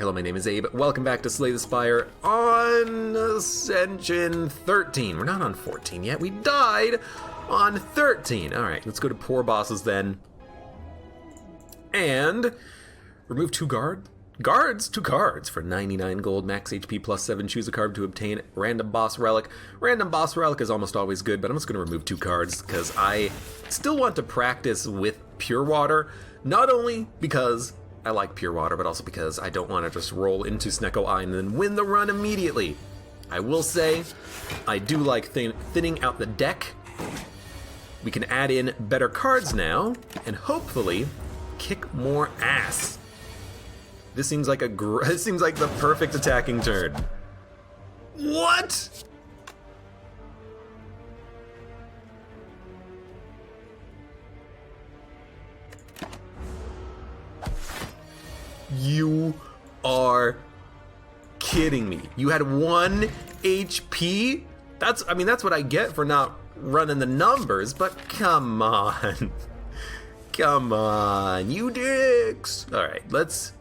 Hello, my name is Abe. Welcome back to Slay the Spire on Ascension 13. We're not on 14 yet. We died on 13. All right, let's go to Poor Bosses then. And remove 2 two cards for 99 gold, max HP plus 7. Choose a card to obtain random boss relic. Random boss relic is almost always good, but I'm just going to remove 2 cards because I still want to practice with Pure Water, not only because I like Pure Water, but also because I don't want to just roll into Snecko Eye and then win the run immediately. I will say, I do like thinning out the deck. We can add in better cards now, and hopefully kick more ass. This seems like this seems like the perfect attacking turn. What? You are kidding me. You had 1 HP? That's what I get for not running the numbers, but come on. Come on, you dicks. All right, let's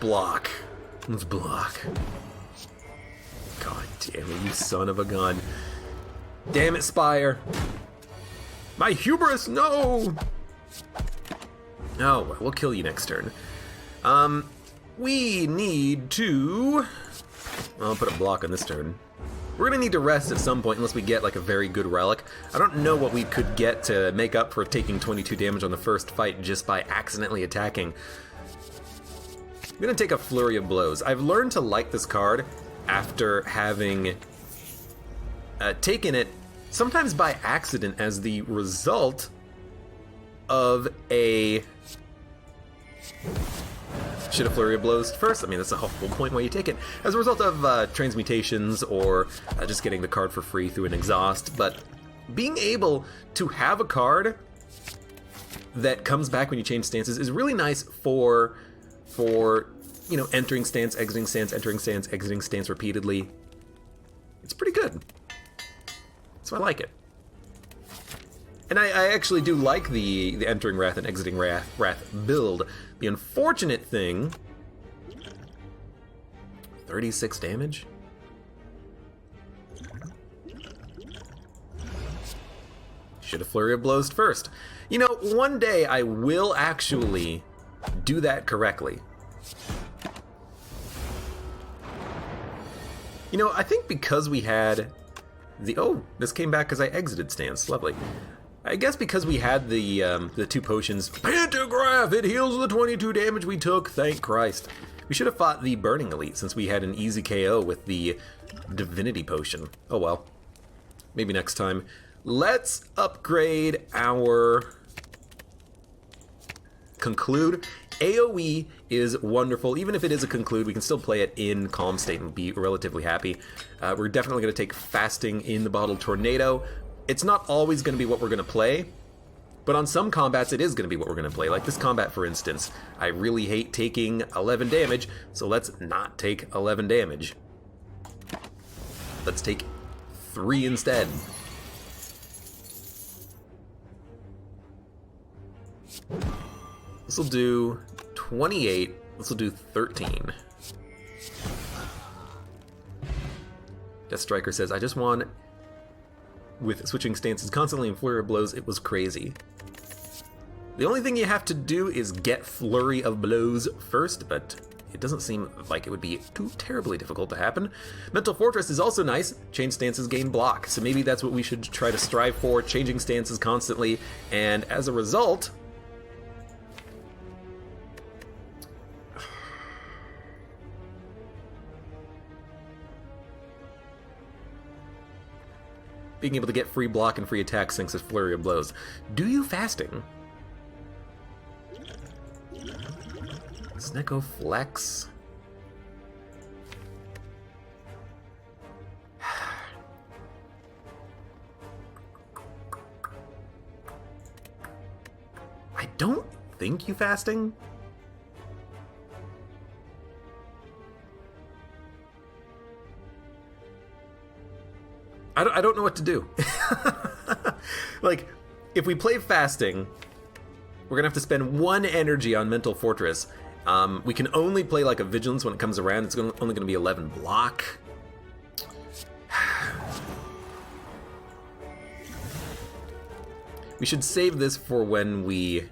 block. Let's block. God damn it, you son of a gun. Damn it, Spire. My hubris, no! Oh, well, we'll kill you next turn. We need to... I'll put a block on this turn. We're gonna need to rest at some point unless we get like a very good relic. I don't know what we could get to make up for taking 22 damage on the first fight just by accidentally attacking. I'm gonna take a Flurry of Blows. I've learned to like this card after having taken it sometimes by accident as the result of a... Should a Flurry of Blows first? I mean, that's the whole point why you take it. As a result of transmutations or just getting the card for free through an exhaust, but being able to have a card that comes back when you change stances is really nice for you know, entering stance, exiting stance, entering stance, exiting stance repeatedly. It's pretty good. So I like it. And I actually do like the entering Wrath and exiting Wrath build. The unfortunate thing... 36 damage? Should have Flurry of Blows first. You know, one day I will actually do that correctly. You know, I think because we had the... Oh, this came back because I exited stance. Lovely. I guess because we had the 2 potions, Pantograph, it heals the 22 damage we took, thank Christ. We should have fought the Burning Elite since we had an easy KO with the Divinity Potion. Oh well, maybe next time. Let's upgrade our Conclude. AoE is wonderful. Even if it is a Conclude, we can still play it in Calm State and be relatively happy. We're definitely going to take Fasting in the Bottle Tornado. It's not always going to be what we're going to play, but on some combats it is going to be what we're going to play. Like this combat, for instance. I really hate taking 11 damage, so let's not take 11 damage. Let's take 3 instead. This will do 28. This will do 13. Death Striker says, I just want... With switching stances constantly and Flurry of Blows, it was crazy. The only thing you have to do is get Flurry of Blows first, but it doesn't seem like it would be too terribly difficult to happen. Mental Fortress is also nice. Change stances gain block, so maybe that's what we should try to strive for, changing stances constantly, and as a result... being able to get free block and free attack thanks to Flurry of Blows. Do you Fasting? Snecko Flex. I don't think you Fasting. I don't know what to do. Like, if we play Fasting, we're gonna have to spend 1 energy on Mental Fortress, We can only play like a Vigilance when it comes around. It's only going to be 11 block. We should save this for when we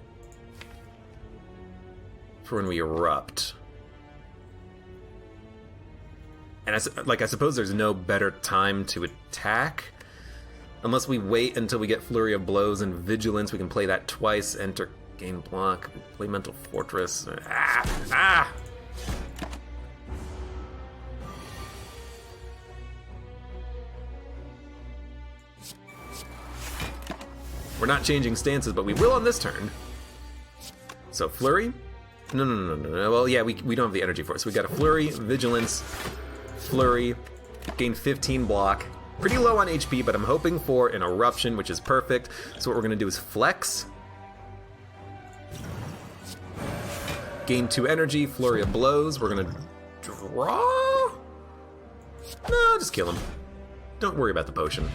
erupt. And I suppose there's no better time to attack. Unless we wait until we get Flurry of Blows and Vigilance. We can play that twice, enter, gain block, play Mental Fortress. We're not changing stances, but we will on this turn. So Flurry? No. Well, yeah, we don't have the energy for it. So we got a Flurry, Vigilance, Flurry, gain 15 block. Pretty low on HP, but I'm hoping for an Eruption, which is perfect. So what we're going to do is Flex. Gain 2 energy, Flurry of Blows. We're going to draw? No, just kill him. Don't worry about the potion.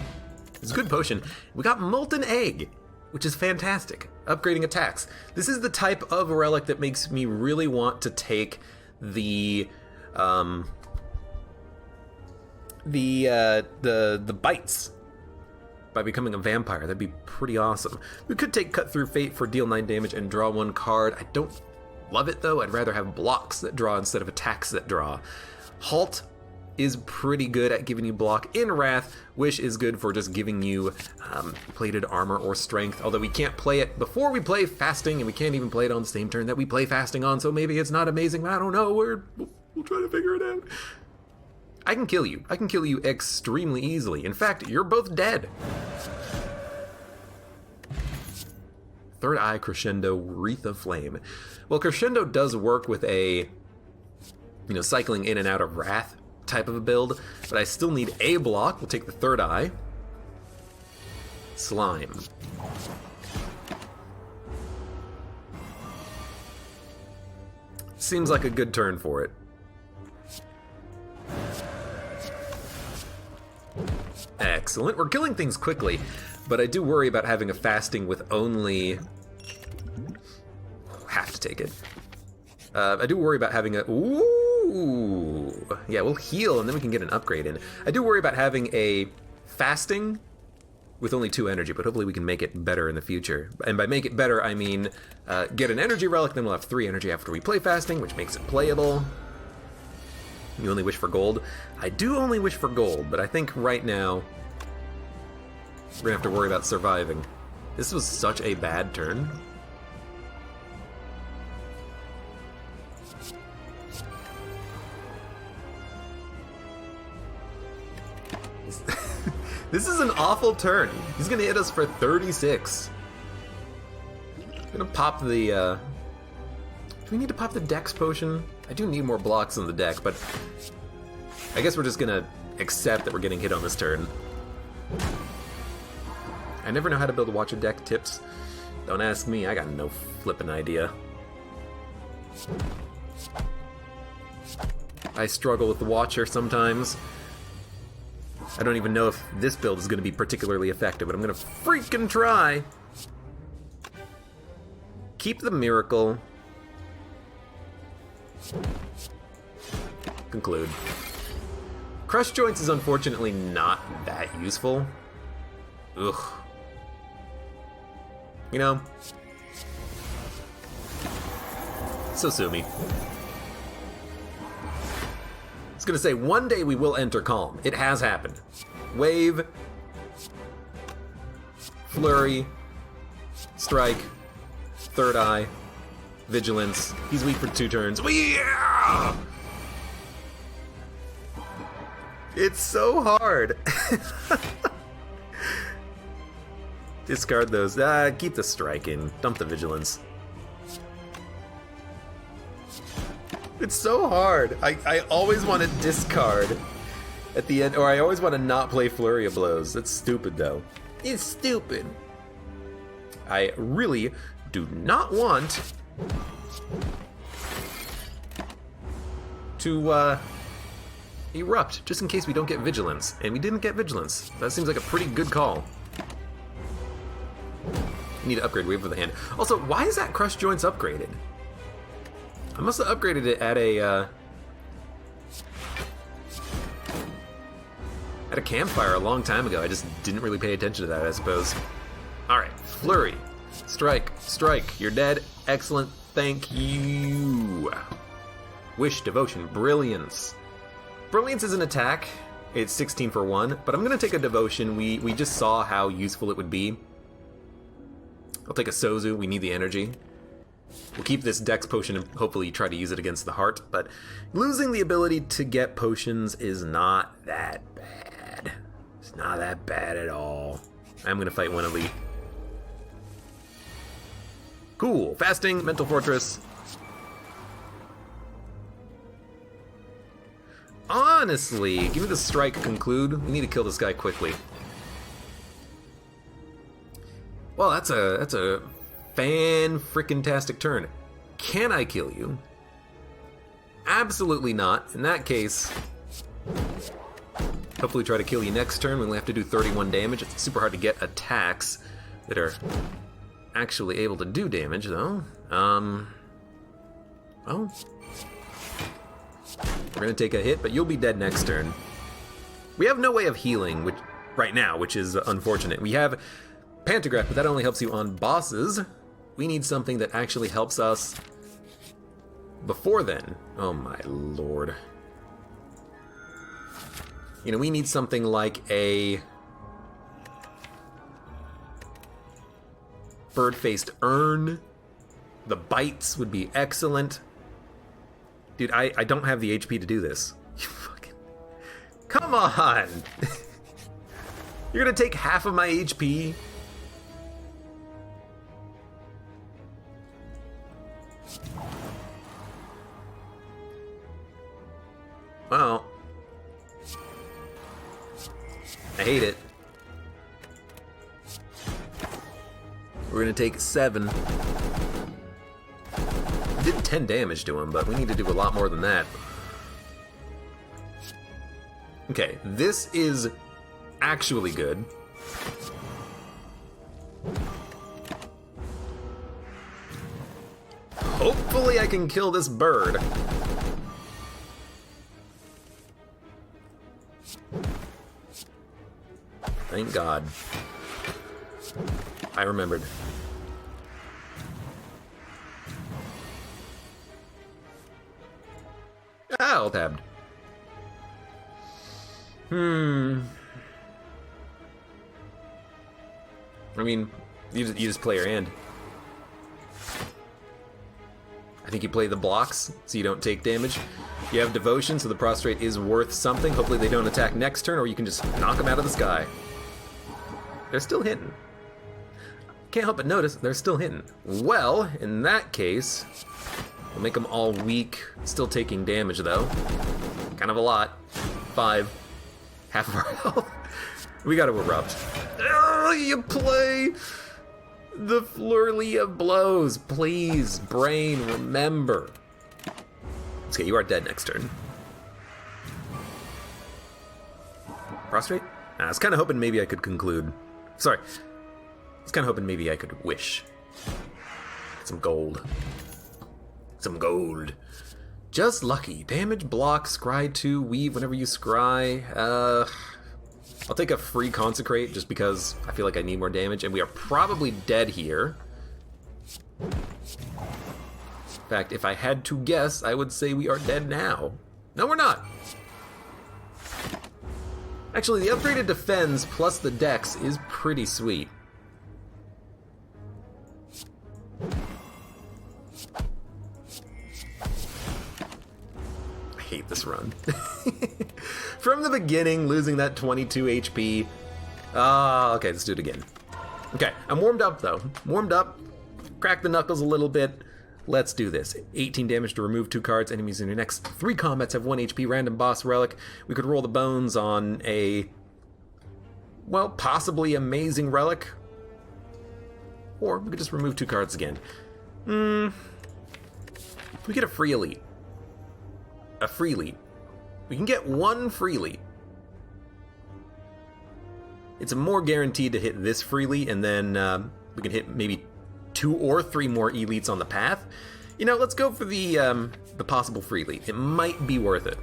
It's a good potion. We got Molten Egg, which is fantastic. Upgrading attacks. This is the type of relic that makes me really want to take the bites by becoming a vampire. That'd be pretty awesome. We could take Cut Through Fate for deal 9 damage and draw 1 card. I don't love it though. I'd rather have blocks that draw instead of attacks that draw. Halt is pretty good at giving you block in Wrath. Wish is good for just giving you plated armor or strength, although we can't play it before we play Fasting, and we can't even play it on the same turn that we play Fasting on, so maybe it's not amazing. I don't know. We'll try to figure it out. I can kill you. I can kill you extremely easily. In fact, you're both dead. Third Eye, Crescendo, Wreath of Flame. Well, Crescendo does work with a, cycling in and out of Wrath type of a build, but I still need a block. We'll take the Third Eye. Slime. Seems like a good turn for it. Excellent. We're killing things quickly, but I do worry about having a Fasting with only... Have to take it. I do worry about having a... Ooh! Yeah, we'll heal and then we can get an upgrade in. I do worry about having a Fasting with only 2 energy, but hopefully we can make it better in the future. And by make it better, I mean get an energy relic, then we'll have 3 energy after we play Fasting, which makes it playable. You only wish for gold? I do only wish for gold, but I think right now we're gonna have to worry about surviving. This was such a bad turn. This is an awful turn. He's gonna hit us for 36. I'm gonna pop the, do we need to pop the Dex potion? I do need more blocks on the deck, but I guess we're just gonna accept that we're getting hit on this turn. I never know how to build a Watcher deck. Tips? Don't ask me, I got no flippin' idea. I struggle with the Watcher sometimes. I don't even know if this build is going to be particularly effective, but I'm going to freaking try. Keep the Miracle. Conclude. Crush Joints is unfortunately not that useful. Ugh. So sue me. I was gonna say, one day we will enter Calm. It has happened. Wave. Flurry. Strike. Third Eye. Vigilance. He's weak for 2 turns. Yeah! It's so hard. Discard those. Keep the Strike in. Dump the Vigilance. It's so hard. I always want to discard at the end, or I always want to not play Flurry of Blows. That's stupid, though. It's stupid. I really do not want to erupt, just in case we don't get Vigilance. And we didn't get Vigilance. That seems like a pretty good call. Need to upgrade Wave of the Hand. Also, why is that Crush Joints upgraded? I must have upgraded it at a campfire a long time ago. I just didn't really pay attention to that, I suppose. Alright, Flurry. Strike, strike. You're dead. Excellent. Thank you. Wish, Devotion, Brilliance. Brilliance is an attack. It's 16 for 1, but I'm going to take a Devotion. We just saw how useful it would be. I'll take a Sozu. We need the energy. We'll keep this Dex potion and hopefully try to use it against the heart, but losing the ability to get potions is not that bad. It's not that bad at all. I'm going to fight one elite. Cool. Fasting, Mental Fortress. Honestly, give me the strike, conclude. We need to kill this guy quickly. Well, that's a fan-frickin-tastic turn. Can I kill you? Absolutely not. In that case, hopefully try to kill you next turn. We only have to do 31 damage. It's super hard to get attacks that are actually able to do damage, though. Oh. We're gonna take a hit, but you'll be dead next turn. We have no way of healing right now, which is unfortunate. We have Pantograph, but that only helps you on bosses. We need something that actually helps us before then. Oh my lord. You know, we need something like a bird-faced urn. The bites would be excellent. Dude, I don't have the HP to do this. You fucking... Come on! You're gonna take half of my HP? Well... I hate it. We're gonna take 7. We did 10 damage to him, but we need to do a lot more than that. Okay, this is actually good. Hopefully I can kill this bird. Thank God. I remembered. Ah, all tabbed. I mean, you just play your hand. I think you play the blocks so you don't take damage. You have Devotion, so the Prostrate is worth something. Hopefully they don't attack next turn, or you can just knock them out of the sky. They're still hitting. Can't help but notice they're still hitting. Well, in that case, we'll make them all weak. Still taking damage, though. Kind of a lot. 5. Half of our health. We gotta erupt. Oh, you play the flurry of blows. Please, brain, remember. Okay, you are dead next turn. Prostrate? I was kind of hoping maybe I could conclude. Sorry. I was kind of hoping maybe I could wish. Some gold. Some gold. Just lucky. Damage, block, scry 2, weave whenever you scry. I'll take a free consecrate just because I feel like I need more damage, and we are probably dead here. In fact, if I had to guess, I would say we are dead now. No, we're not. Actually, the upgraded defense plus the dex is pretty sweet. I hate this run. From the beginning, losing that 22 HP. Okay, let's do it again. Okay, I'm warmed up though. Warmed up. Crack the knuckles a little bit. Let's do this. 18 damage to remove 2 cards. Enemies in your next 3 combats have 1 HP. Random boss relic. We could roll the bones on a, well, possibly amazing relic. Or we could just remove 2 cards again. We get a free elite. A free elite. We can get 1 free elite. It's more guaranteed to hit this freely, and then we can hit maybe 2 or 3 more elites on the path. You know, let's go for the possible free lead. It might be worth it.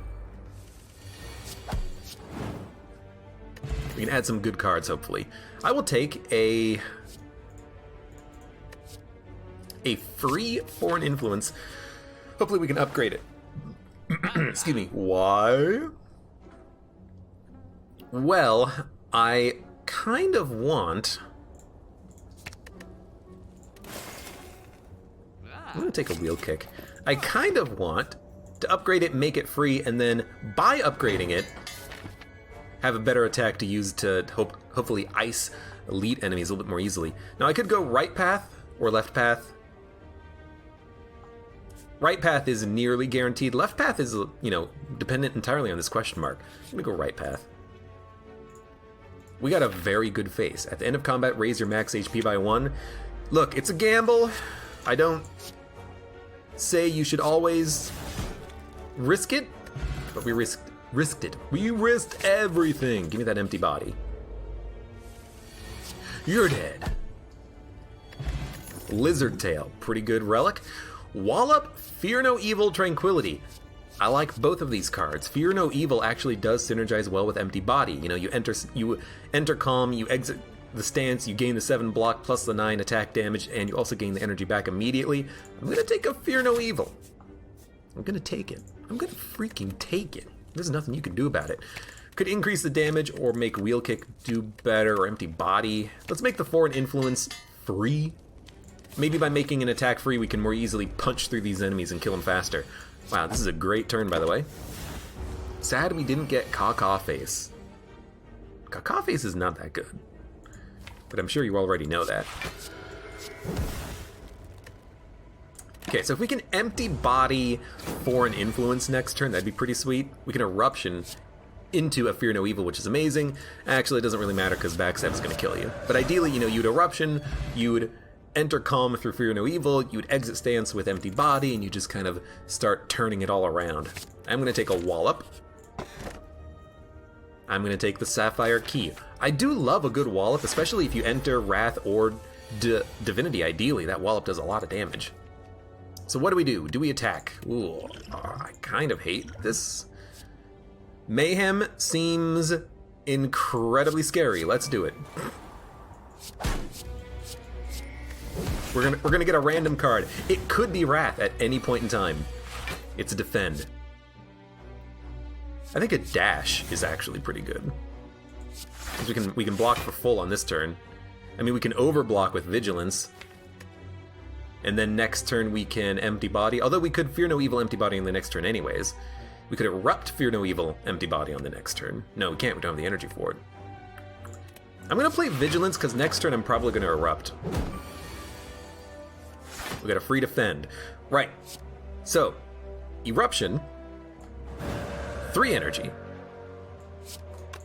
We can add some good cards, hopefully. I will take a free foreign influence. Hopefully we can upgrade it. Excuse me. Why? Well, I kind of want... I'm going to take a wheel kick. I kind of want to upgrade it, make it free, and then by upgrading it, have a better attack to use to hopefully ice elite enemies a little bit more easily. Now I could go right path or left path. Right path is nearly guaranteed. Left path is, you know, dependent entirely on this question mark. I'm gonna go right path. We got a very good face. At the end of combat, raise your max HP by 1. Look, it's a gamble. I don't say you should always risk it, but we risked it. We risked everything. Give me that empty body. You're dead. Lizard Tail, pretty good relic. Wallop, Fear No Evil, Tranquility. I like both of these cards. Fear No Evil actually does synergize well with Empty Body. You know, you enter calm, you exit the stance, you gain the 7 block plus the 9 attack damage, and you also gain the energy back immediately. I'm gonna take a Fear No Evil. I'm gonna take it. I'm gonna freaking take it. There's nothing you can do about it. Could increase the damage or make Wheel Kick do better, or Empty Body. Let's make the Foreign Influence free. Maybe by making an attack free, we can more easily punch through these enemies and kill them faster. Wow, this is a great turn, by the way. Sad we didn't get Caw Face. Caw Face is not that good, but I'm sure you already know that. Okay, so if we can Empty Body Foreign Influence next turn, that'd be pretty sweet. We can Eruption into a Fear No Evil, which is amazing. Actually, it doesn't really matter because backstab is going to kill you. But ideally, you know, you'd Eruption, you'd enter calm through Fear No Evil, you'd exit stance with Empty Body, and you just kind of start turning it all around. I'm going to take a Wallop. I'm going to take the Sapphire Key. I do love a good Wallop, especially if you enter Wrath or Divinity. Ideally, that Wallop does a lot of damage. So what do? Do we attack? Ooh, I kind of hate this. Mayhem seems incredibly scary. Let's do it. We're gonna get a random card. It could be Wrath at any point in time. It's a Defend. I think a Dash is actually pretty good. Because we can block for full on this turn. I mean, we can overblock with Vigilance. And then next turn we can Empty Body. Although we could Fear No Evil Empty Body on the next turn anyways. We could Erupt Fear No Evil Empty Body on the next turn. No, we can't. We don't have the energy for it. I'm going to play Vigilance because next turn I'm probably going to Erupt. We got a free Defend. Right. So, Eruption. 3 energy.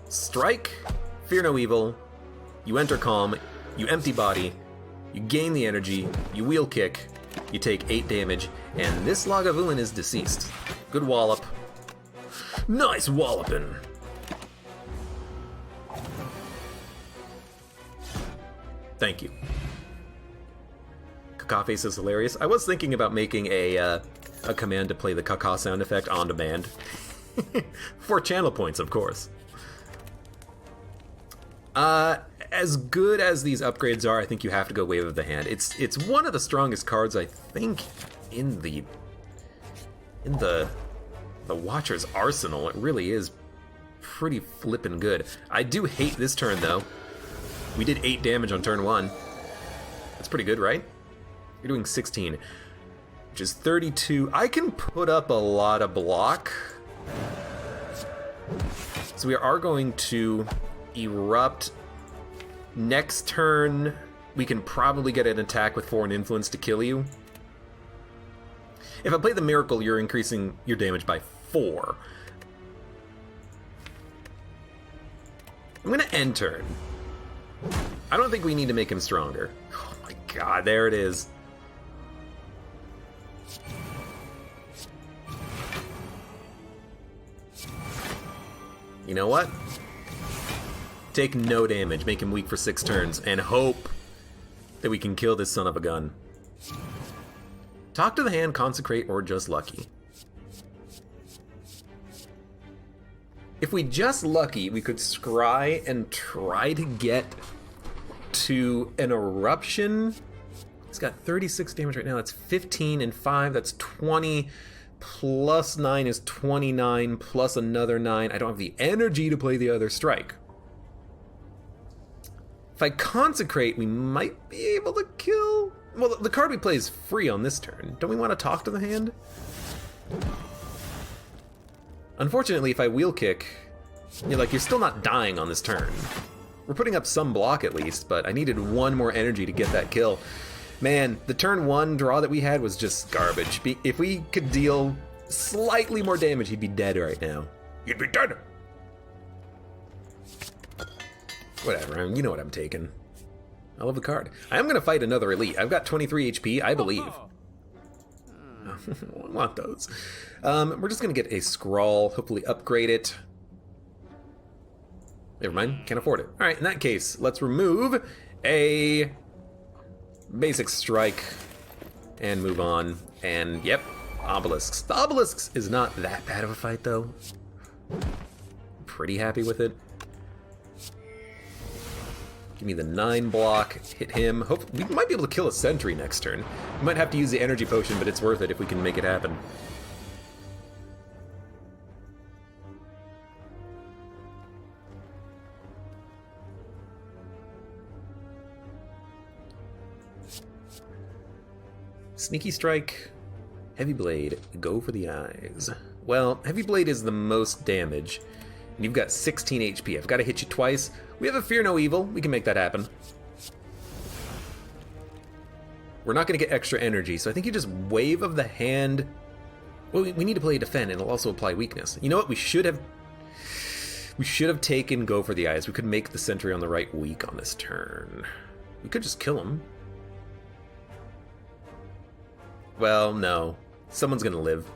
Strike. Fear No Evil. You enter calm. You Empty Body. You gain the energy, you Wheel Kick, you take 8 damage, and this Lagavulin is deceased. Good Wallop. Nice Wallopin'! Thank you. Caw Face is hilarious. I was thinking about making a command to play the Caw sound effect on demand. For channel points, of course. As good as these upgrades are, I think you have to go Wave of the Hand. It's one of the strongest cards, I think, in the Watcher's arsenal. It really is pretty flippin' good. I do hate this turn, though. We did 8 damage on turn 1. That's pretty good, right? You're doing 16, which is 32. I can put up a lot of block. So we are going to Erupt. Next turn, we can probably get an attack with Foreign Influence to kill you. If I play the Miracle, you're increasing your damage by 4. I'm gonna end turn. I don't think we need to make him stronger. Oh my god, there it is. You know what? Take no damage, make him weak for 6 turns, and hope that we can kill this son of a gun. Talk to the hand, consecrate, or just lucky. If we just lucky, we could scry and try to get to an eruption. It's got 36 damage right now. That's 15 and 5. That's 20. Plus 9 is 29. Plus another 9. I don't have the energy to play the other strike. If I consecrate, we might be able to kill... Well, the card we play is free on this turn. Don't we want to talk to the hand? Unfortunately, if I wheel kick, you're still not dying on this turn. We're putting up some block at least, but I needed one more energy to get that kill. Man, the turn 1 draw that we had was just garbage. If we could deal slightly more damage, he'd be dead right now. He'd be dead! Whatever, you know what I'm taking. I love the card. I am going to fight another elite. I've got 23 HP, I believe. I want those. We're just going to get a scrawl, hopefully upgrade it. Never mind, can't afford it. Alright, in that case, let's remove a basic strike and move on. And yep, obelisks. The obelisks is not that bad of a fight though. Pretty happy with it. Give me the 9 block, hit him. Hope we might be able to kill a sentry next turn. We might have to use the energy potion, but it's worth it if we can make it happen. Sneaky strike, heavy blade, go for the eyes. Well, heavy blade is the most damage, and you've got 16 HP. I've got to hit you twice. We have a fear no evil. We can make that happen. We're not going to get extra energy, so I think you just wave of the hand. Well, we need to play defend, and it'll also apply weakness. You know what? We should have taken go for the eyes. We could make the sentry on the right weak on this turn. We could just kill him. Well, no. Someone's gonna live.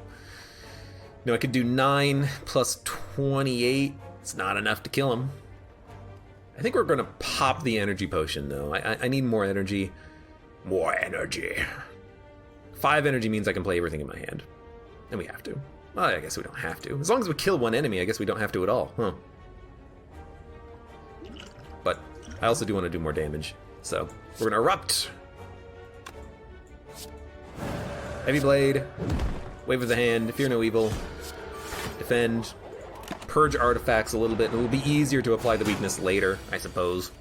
No, I could do 9 plus 28. It's not enough to kill him. I think we're gonna pop the energy potion, though. I need more energy. More energy. 5 energy means I can play everything in my hand. And we have to. Well, I guess we don't have to. As long as we kill one enemy, I guess we don't have to at all, huh? But I also do want to do more damage. So, we're gonna erupt. Heavy blade, wave of the hand, fear no evil, defend, purge artifacts a little bit, and it will be easier to apply the weakness later, I suppose.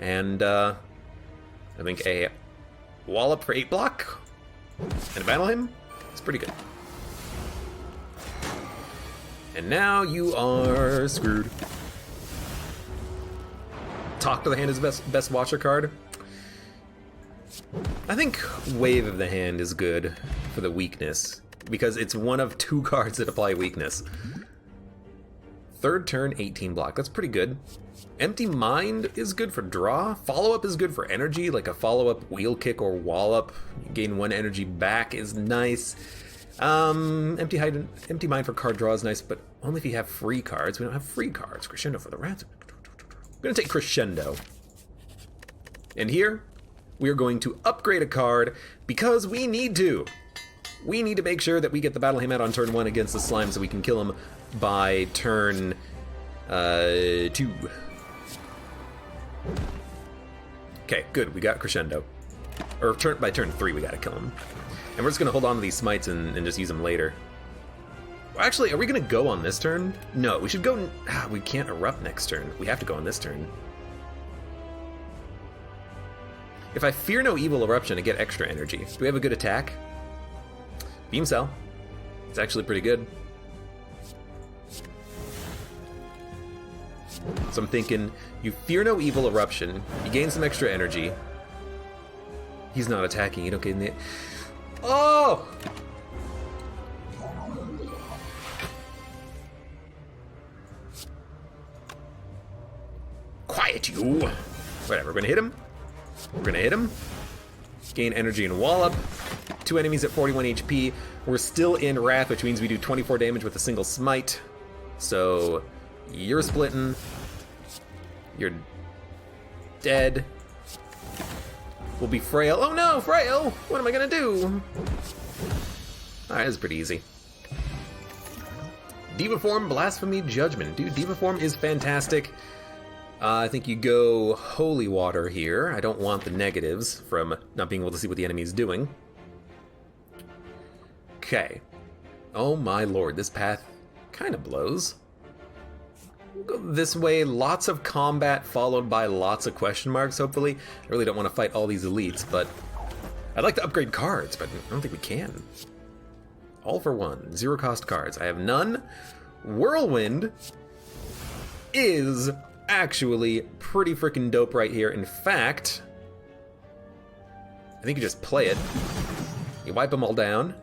And I think a wallop for 8 block and battle him is pretty good. And now you are screwed. Talk to the hand is the best watcher card. I think Wave of the Hand is good for the weakness, because it's one of 2 cards that apply weakness. 3rd turn, 18 block. That's pretty good. Empty Mind is good for draw. Follow-up is good for energy, like a follow-up wheel kick or wallop. You gain 1 energy back is nice. Empty Mind for card draw is nice, but only if you have free cards. We don't have free cards. Crescendo for the rats. I'm going to take Crescendo. And here, we are going to upgrade a card because we need to. We need to make sure that we get the Battle Him out on turn 1 against the slime so we can kill him by turn 2. Okay, good. We got Crescendo. Or by turn 3 we gotta kill him. And we're just gonna hold on to these smites and just use them later. Well, actually, are we gonna go on this turn? No, we should go... we can't erupt next turn. We have to go on this turn. If I fear no evil eruption, I get extra energy. Do we have a good attack? Beam Cell. It's actually pretty good. So I'm thinking, you fear no evil eruption, you gain some extra energy. He's not attacking, you don't get in the... Oh! Quiet you! Whatever, we're gonna hit him. We're gonna hit him. Gain energy and wallop. 2 enemies at 41 HP. We're still in Wrath, which means we do 24 damage with a single smite. So, you're splitting. You're dead. will be frail. Oh no, frail! What am I gonna do? Alright, this is pretty easy. Diva Form, Blasphemy, Judgment. Dude, Diva Form is fantastic. I think you go Holy Water here. I don't want the negatives from not being able to see what the enemy is doing. Okay. Oh my lord, this path kind of blows. We'll go this way, lots of combat followed by lots of question marks, hopefully. I really don't want to fight all these elites, but I'd like to upgrade cards, but I don't think we can. All for one, 0 cost cards. I have none. Whirlwind is actually pretty freaking dope right here. In fact, I think you just play it. You wipe them all down.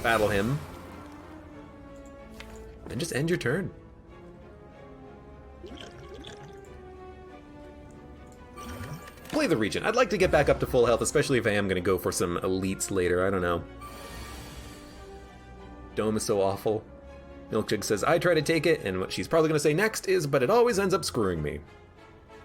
Battle him. And just end your turn. Play the Regent. I'd like to get back up to full health, especially if I am going to go for some elites later. I don't know. Dome is so awful. Milkjug says, I try to take it, and what she's probably going to say next is, but it always ends up screwing me.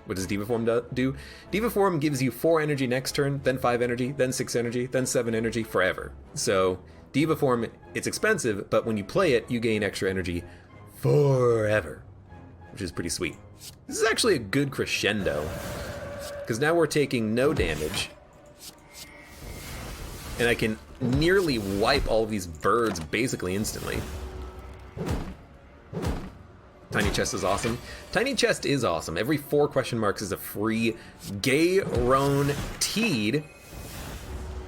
What does Diva Form do? Diva Form gives you 4 energy next turn, then 5 energy, then 6 energy, then 7 energy forever. So, Diva Form, it's expensive, but when you play it, you gain extra energy forever, which is pretty sweet. This is actually a good crescendo, because now we're taking no damage, and I can nearly wipe all of these birds basically instantly. Tiny Chest is awesome. Tiny Chest is awesome. Every 4 question marks is a free guaranteed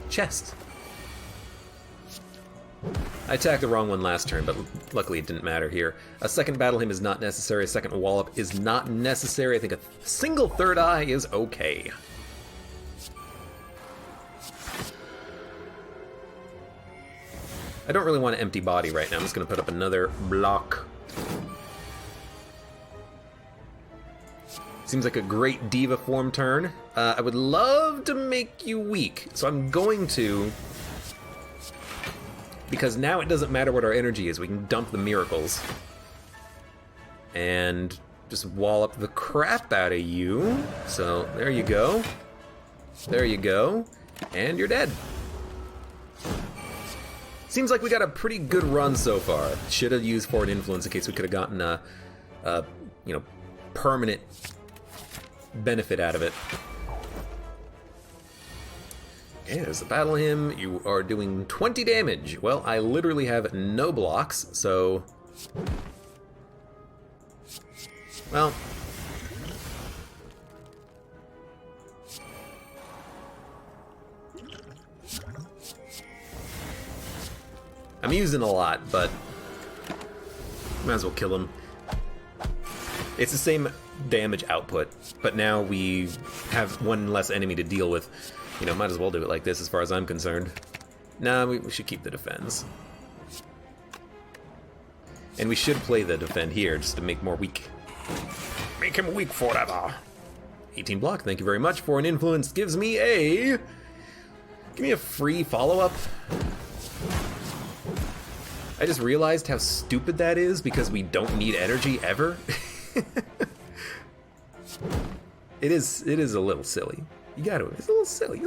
chest. I attacked the wrong one last turn, but luckily it didn't matter here. A second Battle Hymn is not necessary. A second Wallop is not necessary. I think a single Third Eye is okay. I don't really want an empty body right now. I'm just going to put up another block. Seems like a great Diva Form turn. I would love to make you weak, so I'm going to... Because now it doesn't matter what our energy is. We can dump the miracles. And just wallop the crap out of you. So, there you go. There you go. And you're dead. Seems like we got a pretty good run so far. Should have used Forward Influence in case we could have gotten a permanent benefit out of it. Yeah, there's the Battle Hymn. You are doing 20 damage. Well, I literally have no blocks, so... Well... I'm using a lot, but... Might as well kill him. It's the same damage output, but now we have one less enemy to deal with. You know, might as well do it like this as far as I'm concerned. Nah, we should keep the defense. And we should play the defend here just to make more weak. Make him weak forever. 18 block, thank you very much. For an influence gives me a... Give me a free follow-up. I just realized how stupid that is because we don't need energy ever. It is a little silly. You gotta, it's a little silly,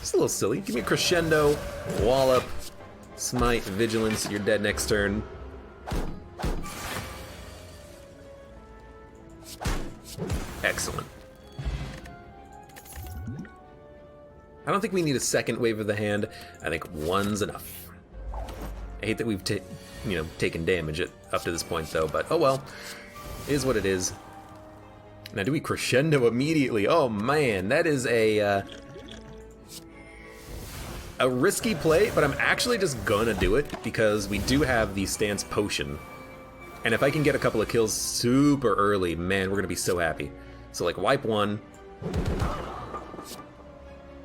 Just a little silly. Give me a crescendo, wallop, smite, vigilance, you're dead next turn. Excellent. I don't think we need a second wave of the hand. I think one's enough. I hate that we've taken damage up to this point though, but oh well. It is what it is. Now do we crescendo immediately? Oh man, that is a risky play, but I'm actually just gonna do it because we do have the stance potion. And if I can get a couple of kills super early, man, we're gonna be so happy. So like wipe one,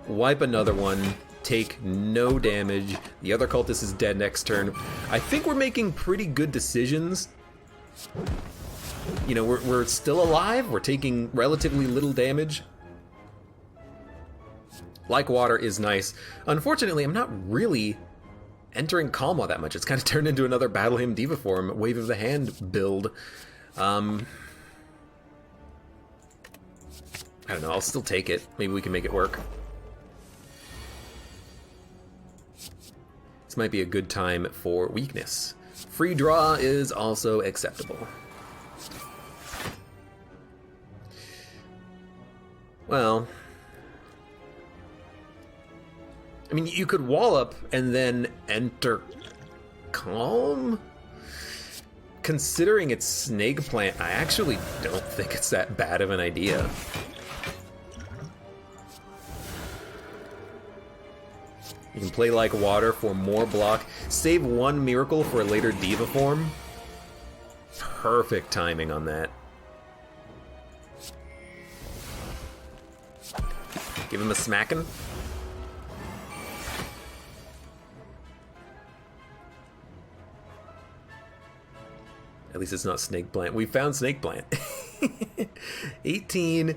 wipe another one, take no damage. The other cultist is dead next turn. I think we're making pretty good decisions. You know, we're still alive. We're taking relatively little damage. Like water is nice. Unfortunately, I'm not really entering Kalma that much. It's kind of turned into another Battle Hymn Diva Form, Wave of the Hand build. I don't know, I'll still take it. Maybe we can make it work. This might be a good time for weakness. Free draw is also acceptable. Well, I mean, you could wallop and then enter Calm? Considering it's Snake Plant, I actually don't think it's that bad of an idea. You can play like water for more block. Save one miracle for a later Diva form. Perfect timing on that. Give him a smacking. At least it's not Snake Plant. We found Snake Plant. 18,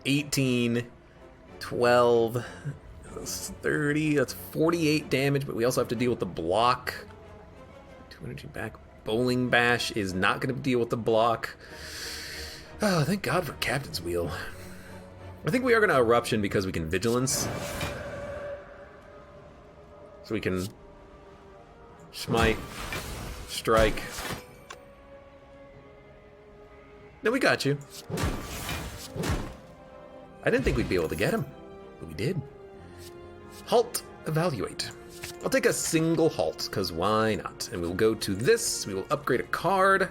18, 12, that's 30, that's 48 damage, but we also have to deal with the block. 2 energy back. Bowling Bash is not going to deal with the block. Oh, thank God for Captain's Wheel. I think we are going to Eruption because we can Vigilance. So we can Smite, Strike. No, we got you. I didn't think we'd be able to get him, but we did. Halt, evaluate. I'll take a single halt, because why not? And we'll go to this, we will upgrade a card.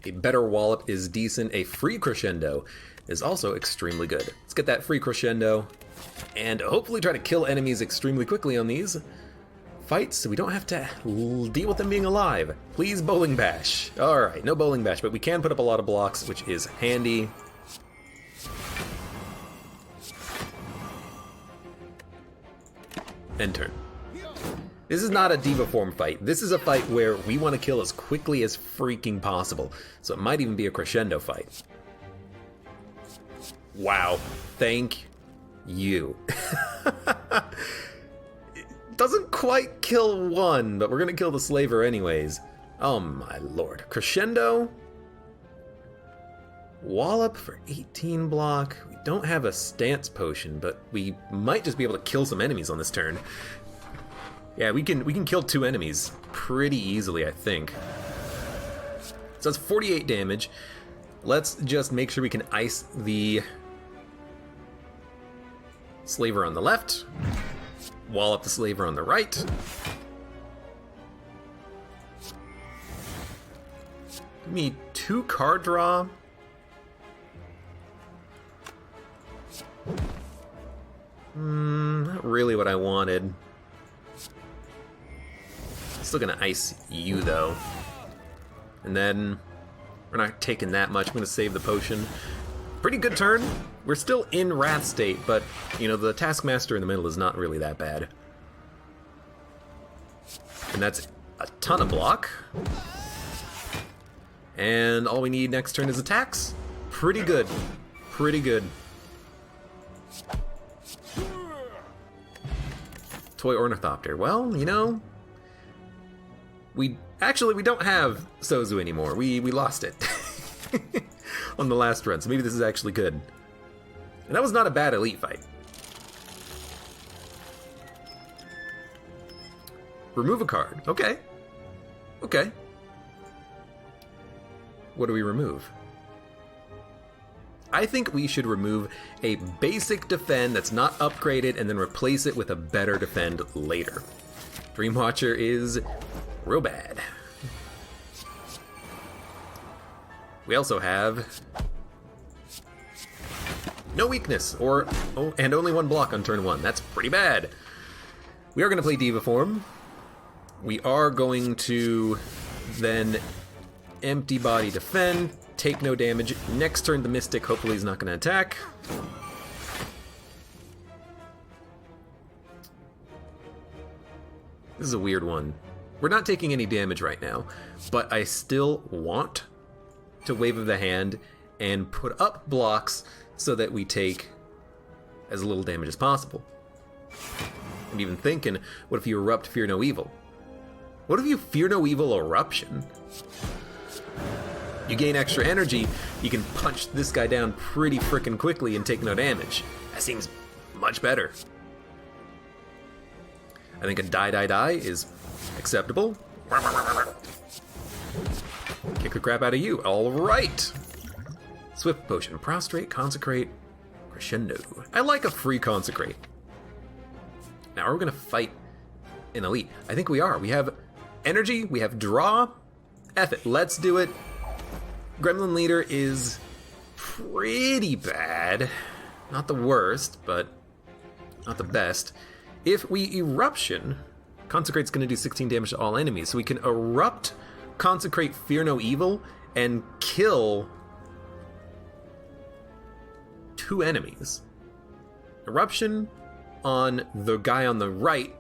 A better wallop is decent. A free crescendo is also extremely good. Let's get that free crescendo, and hopefully try to kill enemies extremely quickly on these fights, so we don't have to deal with them being alive. Please, Bowling Bash. Alright, no Bowling Bash, but we can put up a lot of blocks, which is handy. End turn. This is not a Diva form fight. This is a fight where we want to kill as quickly as freaking possible. So it might even be a crescendo fight. Wow. Thank you. Doesn't quite kill one, but we're gonna kill the Slaver anyways. Oh my lord. Crescendo. Wallop for 18 block. We don't have a stance potion, but we might just be able to kill some enemies on this turn. Yeah, we can kill 2 enemies pretty easily, I think. So that's 48 damage. Let's just make sure we can ice the Slaver on the left. Wallop the Slaver on the right. Give me 2 card draw. Not really what I wanted. Still gonna ice you though. And then we're not taking that much. I'm gonna save the potion. Pretty good turn. We're still in Wrath state, but, you know, the Taskmaster in the middle is not really that bad. And that's a ton of block. And all we need next turn is attacks. Pretty good. Pretty good. Toy Ornithopter. Well, you know, we don't have Sozu anymore. We lost it on the last run, so maybe this is actually good. And that was not a bad elite fight. Remove a card. Okay. Okay. What do we remove? I think we should remove a basic defend that's not upgraded and then replace it with a better defend later. Dreamwatcher is real bad. We also have no weakness, and only 1 block on turn 1. That's pretty bad. We are going to play Diva form. We are going to then empty body defend, take no damage. Next turn the Mystic hopefully is not going to attack. This is a weird one. We're not taking any damage right now, but I still want to Wave of the Hand and put up blocks so that we take as little damage as possible. I'm even thinking, what if you erupt Fear No Evil? What if you Fear No Evil Eruption? You gain extra energy, you can punch this guy down pretty frickin' quickly and take no damage. That seems much better. I think a die is acceptable. Kick the crap out of you. All right. Swift potion. Prostrate, consecrate, crescendo. I like a free consecrate. Now, are we going to fight an elite? I think we are. We have energy. We have draw. F it. Let's do it. Gremlin leader is pretty bad. Not the worst, but not the best. If we eruption, consecrate's going to do 16 damage to all enemies. So we can erupt, consecrate, fear no evil, and kill 2 enemies. Eruption on the guy on the right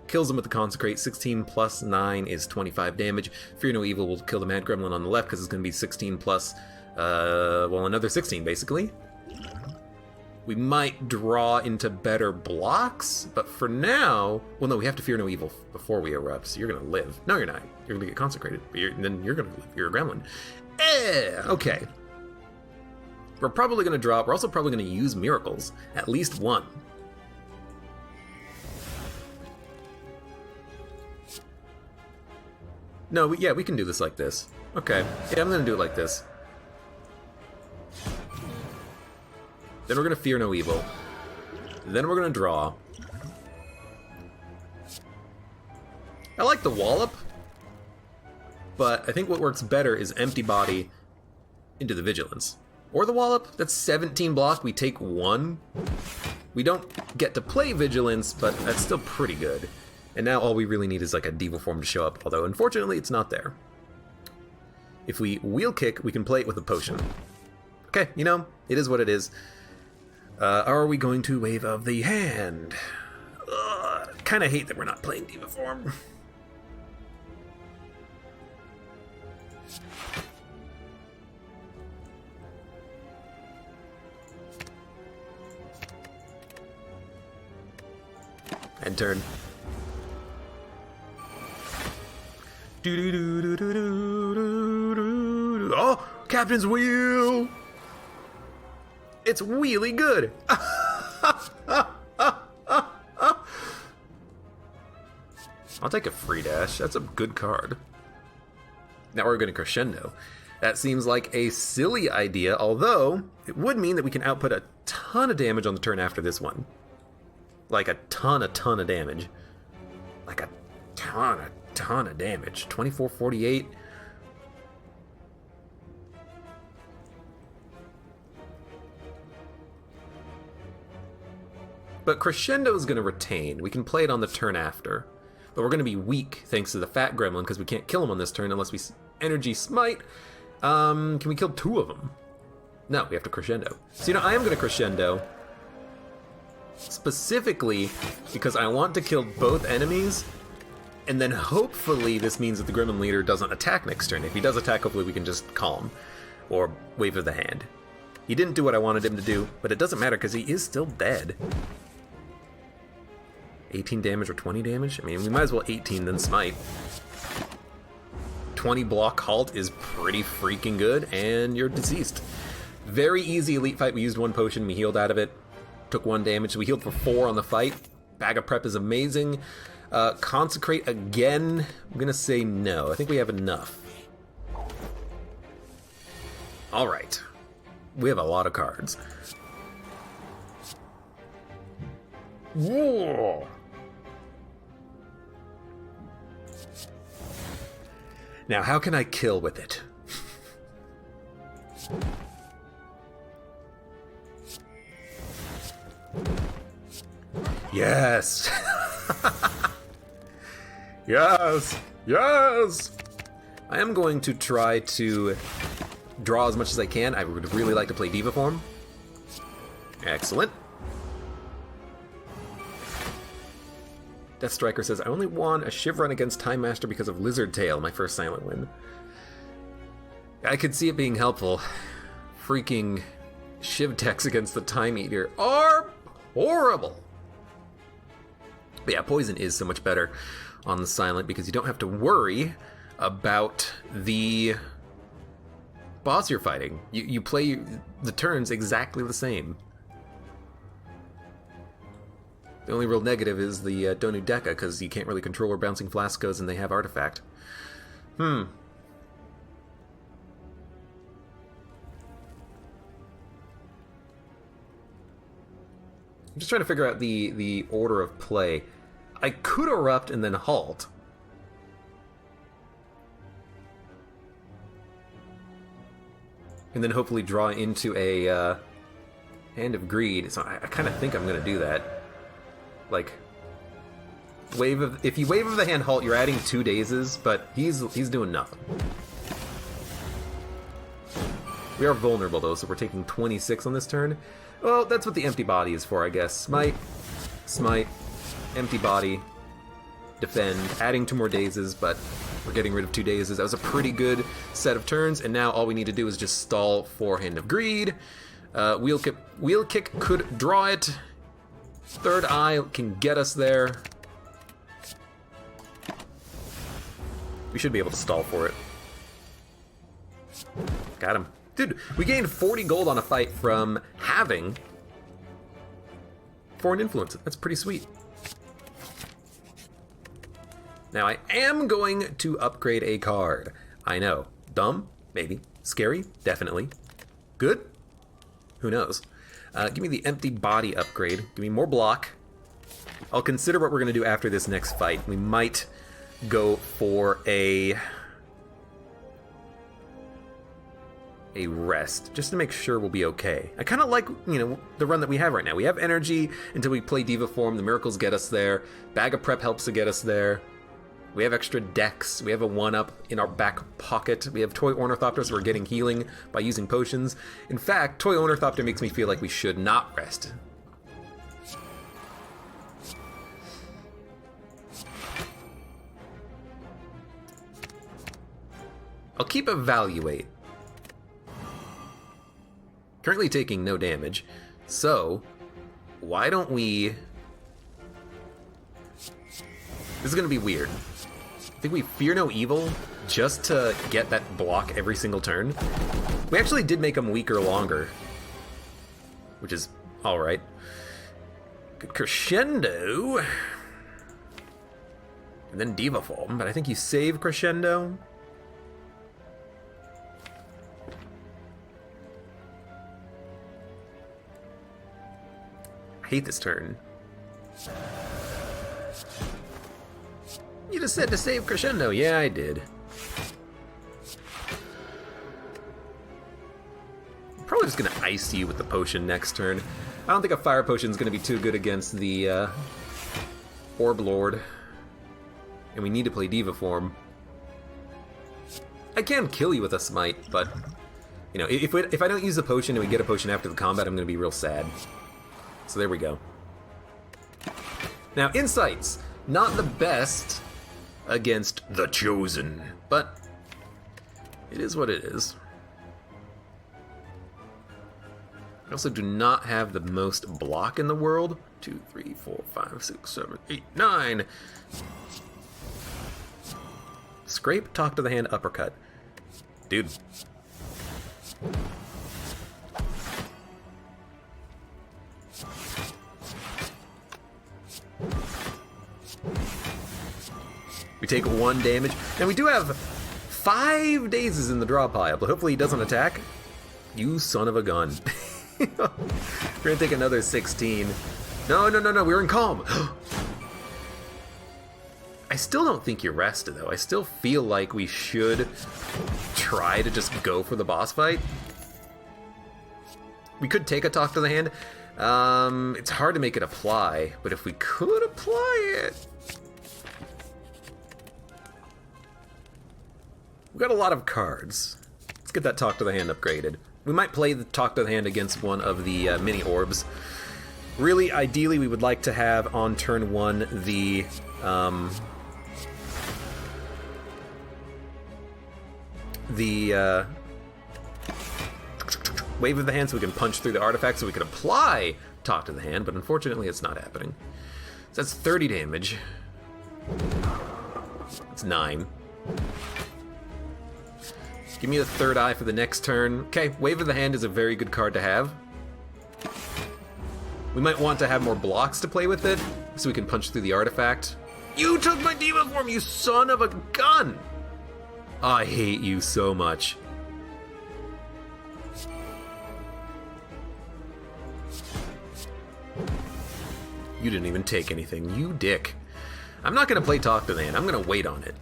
kills him with the consecrate. 16 plus 9 is 25 damage. Fear no evil will kill the mad gremlin on the left because it's going to be 16 plus, another 16 basically. We might draw into better blocks, but for now, well, no, we have to fear no evil before we erupt, so you're going to live. No, you're not. You're going to get consecrated, but then you're going to live. You're a gremlin. Okay. We're probably going to draw. We're also probably going to use miracles. At least one. No, yeah, we can do this like this. Okay. Yeah, I'm going to do it like this. Then we're going to fear no evil. Then we're going to draw. I like the wallop, but I think what works better is empty body into the vigilance. Or the wallop, that's 17 block, we take 1. We don't get to play vigilance, but that's still pretty good. And now all we really need is like a diva form to show up, although unfortunately it's not there. If we wheel kick, we can play it with a potion. Okay, you know, it is what it is. Are we going to wave of the hand? Kind of hate that we're not playing diva form. End turn. Oh, Captain's Wheel! It's really good! I'll take a free dash. That's a good card. Now we're going to crescendo. That seems like a silly idea, although it would mean that we can output a ton of damage on the turn after this one. Like a ton of damage. Like a ton of damage. 2448. But Crescendo is going to retain. We can play it on the turn after. But we're going to be weak thanks to the Fat Gremlin because we can't kill him on this turn unless we Energy Smite. Can we kill 2 of them? No, we have to Crescendo. So, you know, I am going to Crescendo. Specifically because I want to kill both enemies. And then hopefully this means that the Gremlin leader doesn't attack next turn. If he does attack, hopefully we can just call him. Or wave of the hand. He didn't do what I wanted him to do, but it doesn't matter because he is still dead. 18 damage or 20 damage? I mean, we might as well 18 then smite. 20 block halt is pretty freaking good, and you're deceased. Very easy elite fight. We used 1 potion, we healed out of it. Took 1 damage, so we healed for 4 on the fight. Bag of prep is amazing. Consecrate again. I'm gonna say no. I think we have enough. Alright. We have a lot of cards. Whoa! Now, how can I kill with it? Yes! Yes! Yes! I am going to try to draw as much as I can. I would really like to play Diva form. Excellent. Death Striker says, I only won a Shiv run against Time Master because of Lizard Tail, my first silent win. I could see it being helpful. Freaking Shiv techs against the Time Eater are horrible. But yeah, Poison is so much better on the silent because you don't have to worry about the boss you're fighting. You play the turns exactly the same. The only real negative is the Donu Deka, because you can't really control where Bouncing Flask goes and they have Artifact. I'm just trying to figure out the order of play. I could Erupt and then halt. And then hopefully draw into a Hand of Greed. So I kind of think I'm going to do that. Like, if you Wave of the Hand halt, you're adding 2 dazes, but he's doing nothing. We are vulnerable though, so we're taking 26 on this turn. Well, that's what the Empty Body is for, I guess. Smite, Empty Body, Defend, adding 2 more dazes, but we're getting rid of 2 dazes. That was a pretty good set of turns, and now all we need to do is just stall for Hand of Greed. Wheel Kick could draw it. Third Eye can get us there. We should be able to stall for it. Got him. Dude, we gained 40 gold on a fight from having Foreign Influence. That's pretty sweet. Now I am going to upgrade a card. I know. Dumb? Maybe. Scary? Definitely. Good? Who knows? Give me the Empty Body upgrade. Give me more block. I'll consider what we're going to do after this next fight. We might go for a rest, just to make sure we'll be okay. I kind of like, the run that we have right now. We have energy until we play Diva Form. The miracles get us there. Bag of Prep helps to get us there. We have extra decks. We have a 1-up in our back pocket. We have Toy Ornithopter, so we're getting healing by using potions. In fact, Toy Ornithopter makes me feel like we should not rest. I'll keep Evaluate. Currently taking no damage, so why don't we... This is going to be weird. I think we Fear No Evil just to get that block every single turn. We actually did make them weaker longer, which is alright. Good Crescendo. And then Diva Form, but I think you save Crescendo. I hate this turn. You just said to save Crescendo. Yeah, I did. Probably just gonna ice you with the potion next turn. I don't think a fire potion is gonna be too good against the Orb Lord. And we need to play Diva Form. I can kill you with a Smite, but if I don't use the potion and we get a potion after the combat, I'm gonna be real sad. So there we go. Now, Insights. Not the best against the Chosen, but it is what it is. I also do not have the most block in the world. 2, 3, 4, 5, 6, 7, 8, 9. Scrape, Talk to the Hand, Uppercut. Dude. We take 1 damage. Now we do have 5 dazes in the draw pile, but hopefully he doesn't attack. You son of a gun. We're gonna take another 16. No, we're in calm. I still don't think you rested though. I still feel like we should try to just go for the boss fight. We could take a Talk to the Hand. It's hard to make it apply, but if we could apply it... We've got a lot of cards. Let's get that Talk to the Hand upgraded. We might play the Talk to the Hand against one of the mini orbs. Really, ideally, we would like to have on turn 1 the Wave of the Hand so we can punch through the artifact so we can apply Talk to the Hand, but unfortunately it's not happening. So that's 30 damage. It's 9. Give me the third eye for the next turn. Okay, Wave of the Hand is a very good card to have. We might want to have more blocks to play with it, so we can punch through the artifact. You took my Diva form, you son of a gun! I hate you so much. You didn't even take anything, you dick. I'm not gonna play Talk to the Hand, I'm gonna wait on it.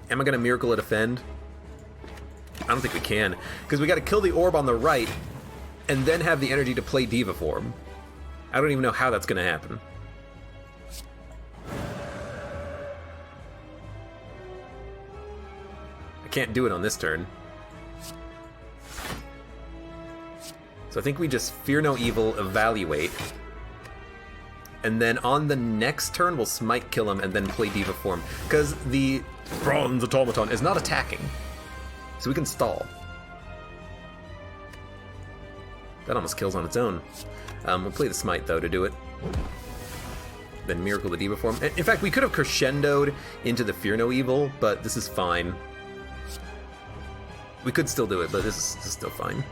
Am I gonna Miracle a Defend? I don't think we can, because we gotta kill the orb on the right, and then have the energy to play Diva form. I don't even know how that's gonna happen. I can't do it on this turn. So I think we just Fear No Evil, Evaluate, and then on the next turn we'll Smite kill him and then play Diva form, because the Bronze Automaton is not attacking, so we can stall. That almost kills on its own. We'll play the Smite though to do it. Then Miracle the Diva form. In fact, we could have crescendoed into the Fear No Evil, but this is fine. We could still do it, but this is still fine.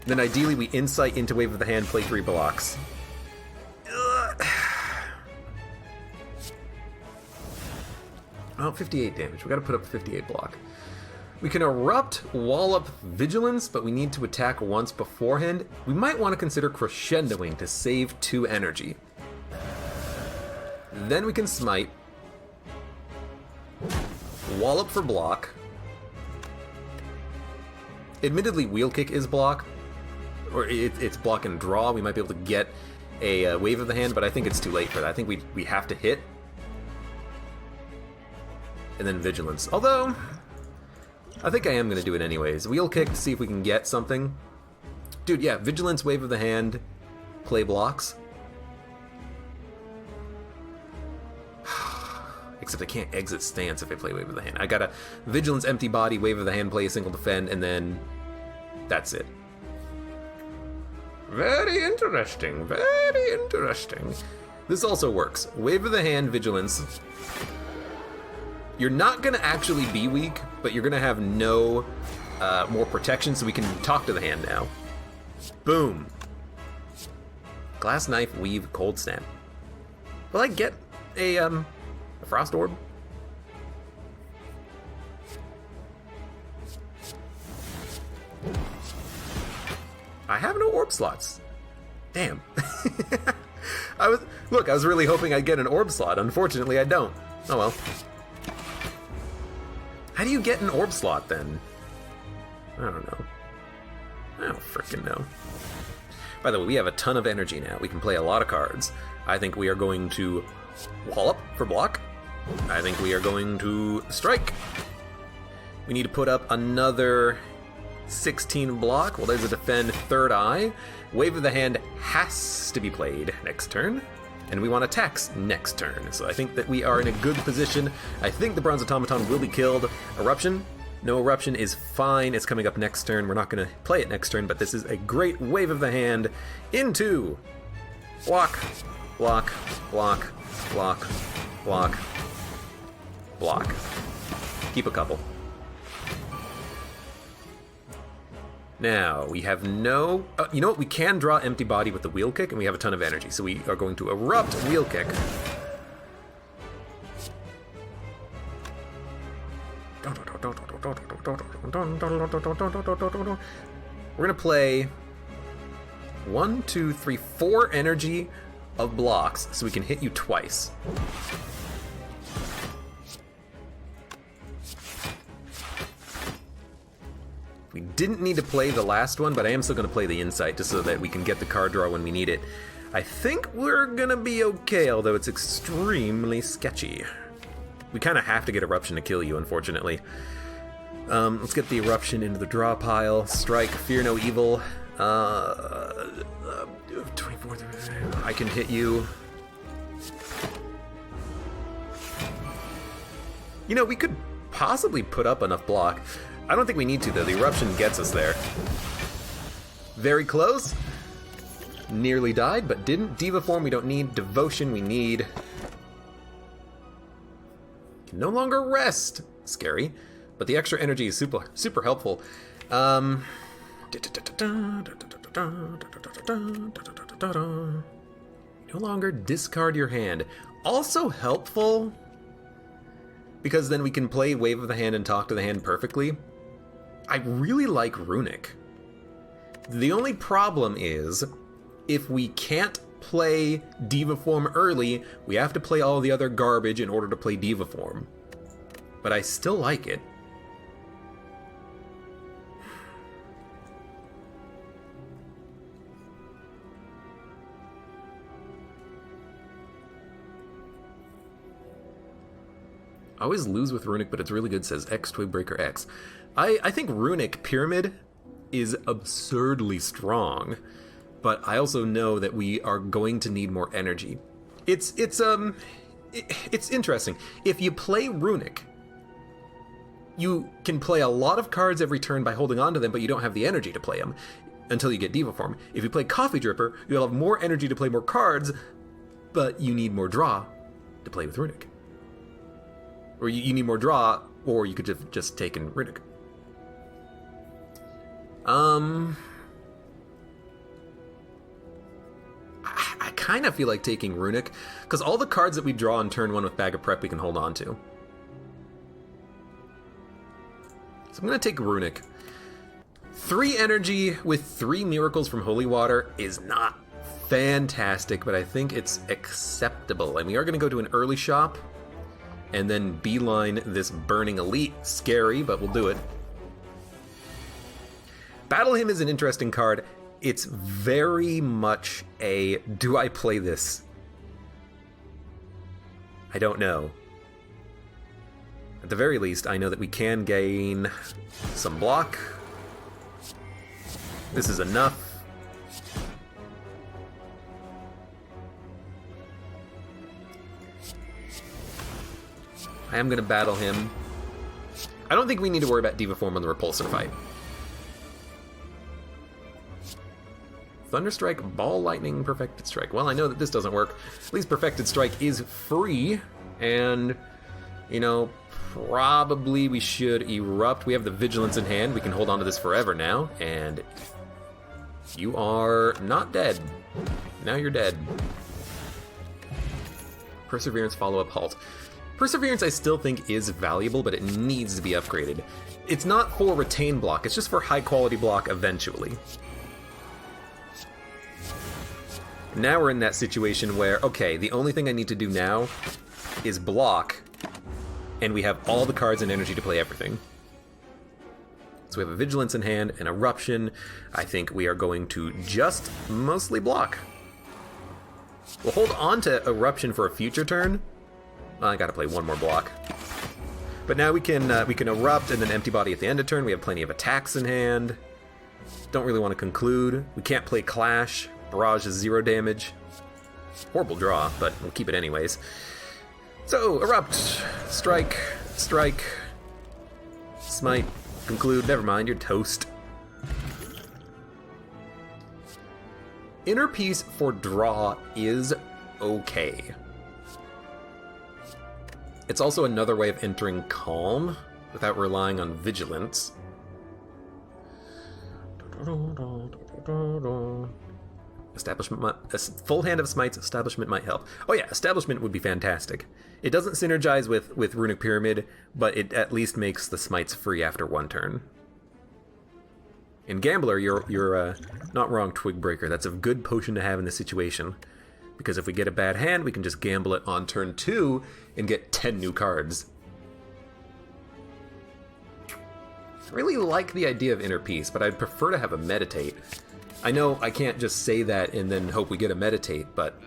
Then ideally we Insight into Wave of the Hand, play 3 blocks. Well, 58 damage. We gotta put up a 58 block. We can Erupt, Wallop, Vigilance, but we need to attack once beforehand. We might want to consider Crescendoing to save 2 energy. Then we can Smite. Wallop for block. Admittedly, Wheel Kick is block. Or it's block and draw. We might be able to get a Wave of the Hand, but I think it's too late for that. I think we have to hit. And then Vigilance. Although, I think I am going to do it anyways. Wheel Kick to see if we can get something. Dude, yeah, Vigilance, Wave of the Hand, play blocks. Except I can't exit stance if I play Wave of the Hand. I gotta Vigilance, Empty Body, Wave of the Hand, play a single defend, and then that's it. Very interesting, very interesting. This also works. Wave of the Hand, Vigilance. You're not gonna actually be weak, but you're gonna have no more protection, so we can Talk to the Hand now. Boom. Glass Knife, Weave, Cold Snap. Will I get a Frost Orb? I have no orb slots. Damn. I was really hoping I'd get an orb slot. Unfortunately, I don't. Oh well. How do you get an orb slot then? I don't know. I don't frickin' know. By the way, we have a ton of energy now. We can play a lot of cards. I think we are going to Wallop for block. I think we are going to Strike. We need to put up another 16 block. Well, there's a Defend, Third Eye. Wave of the Hand has to be played next turn. And we want attacks next turn. So I think that we are in a good position. I think the Bronze Automaton will be killed. Eruption? No, Eruption is fine. It's coming up next turn. We're not going to play it next turn, but this is a great Wave of the Hand into block, block, block, block, block, block. Keep a couple. Now, we have no... you know what? We can draw Empty Body with the Wheel Kick, and we have a ton of energy. So we are going to Erupt, Wheel Kick. We're going to play 1, 2, 3, 4 energy of blocks, so we can hit you twice. We didn't need to play the last one, but I am still going to play the Insight just so that we can get the card draw when we need it. I think we're going to be okay, although it's extremely sketchy. We kind of have to get Eruption to kill you, unfortunately. Let's get the Eruption into the draw pile. Strike, Fear No Evil. 24, I can hit you. You know, we could possibly put up enough block. I don't think we need to, though. The Eruption gets us there. Very close. Nearly died, but didn't. Diva form we don't need. Devotion we need. Can no longer rest. scary. But the extra energy is super helpful. No longer discard your hand. Also helpful, because then we can play Wave of the Hand and Talk to the Hand perfectly. I really like Runic. The only problem is, if we can't play Diva Form early, we have to play all the other garbage in order to play Diva Form. But I still like it. I always lose with Runic, but it's really good, says X Twigbreaker X. I think Runic Pyramid is absurdly strong, but I also know that we are going to need more energy. It's interesting. If you play Runic, you can play a lot of cards every turn by holding on to them, but you don't have the energy to play them until you get Diva Form. If you play Coffee Dripper, you'll have more energy to play more cards, but you need more draw to play with Runic. Or you need more draw, or you could have just taken Runic. I kind of feel like taking Runic, because all the cards that we draw on turn 1 with Bag of Prep we can hold on to. So I'm going to take Runic. 3 energy with 3 miracles from Holy Water is not fantastic, but I think it's acceptable. And we are going to go to an early shop, and then beeline this Burning Elite. Scary, but we'll do it. Battle Hymn is an interesting card. It's very much a, do I play this? I don't know. At the very least, I know that we can gain some block. This is enough. I am going to battle him. I don't think we need to worry about Diva Form on the Repulsor fight. Thunderstrike, Ball Lightning, Perfected Strike. Well, I know that this doesn't work. At least Perfected Strike is free, and, you know, probably we should Erupt. We have the Vigilance in hand. We can hold on to this forever now, and you are not dead. Now you're dead. Perseverance, Follow-Up, Halt. Perseverance I still think is valuable, but it needs to be upgraded. It's not for retain block, it's just for high quality block eventually. Now we're in that situation where, okay, the only thing I need to do now is block, and we have all the cards and energy to play everything. So we have a Vigilance in hand, an Eruption. I think we are going to just mostly block. We'll hold on to Eruption for a future turn. I gotta play one more block. But now we can Erupt and then Empty Body at the end of turn. We have plenty of attacks in hand. Don't really want to conclude. We can't play Clash. Barrage is 0 damage. Horrible draw, but we'll keep it anyways. So, Erupt, Strike, Strike, Smite, Conclude. Never mind, you're toast. Inner Peace for draw is okay. It's also another way of entering Calm without relying on Vigilance. Establishment, a full hand of Smites, Establishment might help. Oh yeah, Establishment would be fantastic. It doesn't synergize with Runic Pyramid, but it at least makes the Smites free after one turn. In Gambler, you're not wrong, Twigbreaker. That's a good potion to have in this situation. Because if we get a bad hand, we can just gamble it on turn 2 and get 10 new cards. I really like the idea of Inner Peace, but I'd prefer to have a Meditate. I know I can't just say that and then hope we get a Meditate, but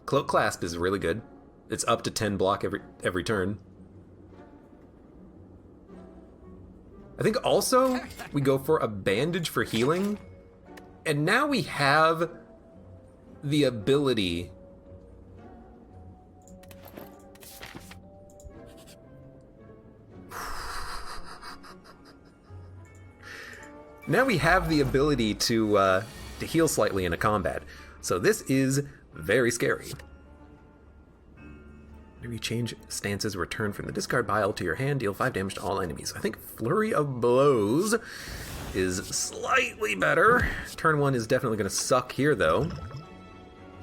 Cloak Clasp is really good. It's up to 10 block every turn. I think also we go for a Bandage for healing. And now we have the ability to heal slightly in a combat. So this is very scary. Whenever you change stances, return from the discard pile to your hand, deal 5 damage to all enemies. I think Flurry of Blows is slightly better. Turn 1 is definitely going to suck here, though.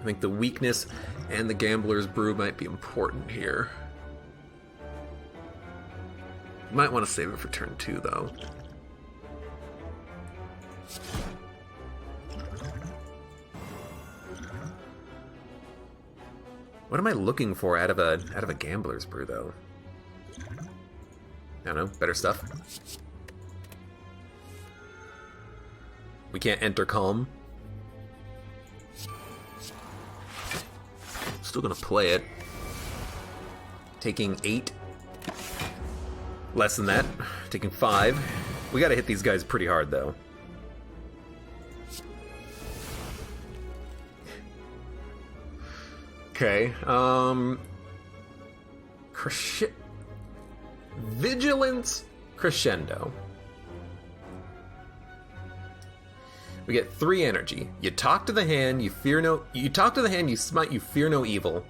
I think the weakness and the Gambler's Brew might be important here. You might want to save it for turn 2, though. What am I looking for out of a Gambler's Brew, though? I don't know. Better stuff. We can't enter Calm. Still gonna play it. Taking 8. Less than that. Taking 5. We gotta hit these guys pretty hard, though. Okay, Vigilance Crescendo. We get 3 energy. You talk to the hand, you fear no... You talk to the hand, you smite, you fear no evil.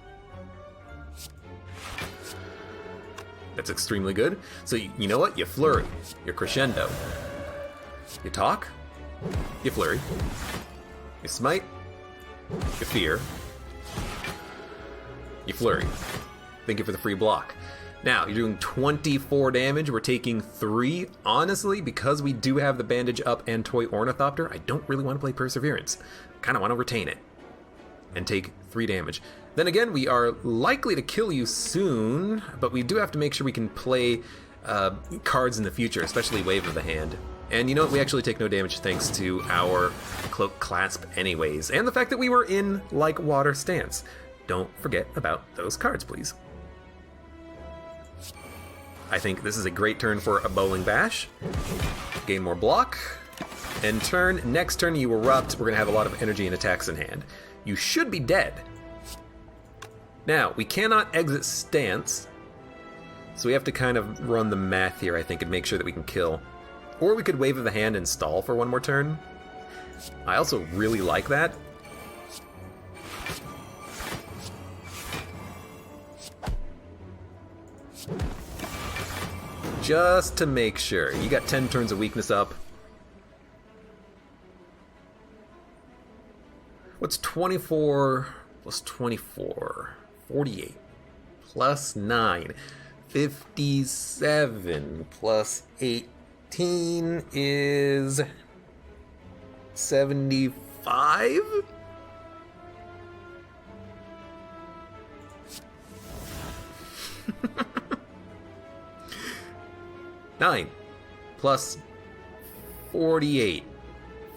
That's extremely good. So, you know what? You flurry. You're crescendo. You talk. You flurry. You smite. You fear. You flurry. Thank you for the free block. Now, you're doing 24 damage. We're taking 3. Honestly, because we do have the bandage up and Toy Ornithopter, I don't really want to play Perseverance. I kind of want to retain it. And take 3 damage. Then again, we are likely to kill you soon, but we do have to make sure we can play cards in the future, especially Wave of the Hand. And you know what? We actually take no damage thanks to our Cloak Clasp anyways. And the fact that we were in Like Water stance. Don't forget about those cards, please. I think this is a great turn for a Bowling Bash. Gain more block. End turn. Next turn you erupt. We're going to have a lot of energy and attacks in hand. You should be dead. Now, we cannot exit stance. So we have to kind of run the math here, I think, and make sure that we can kill. Or we could Wave of the Hand and stall for 1 more turn. I also really like that. Just to make sure. You got 10 turns of weakness up. What's 24 plus 24? 48. Plus 9. 57 plus 18 is 75? Nine plus 48,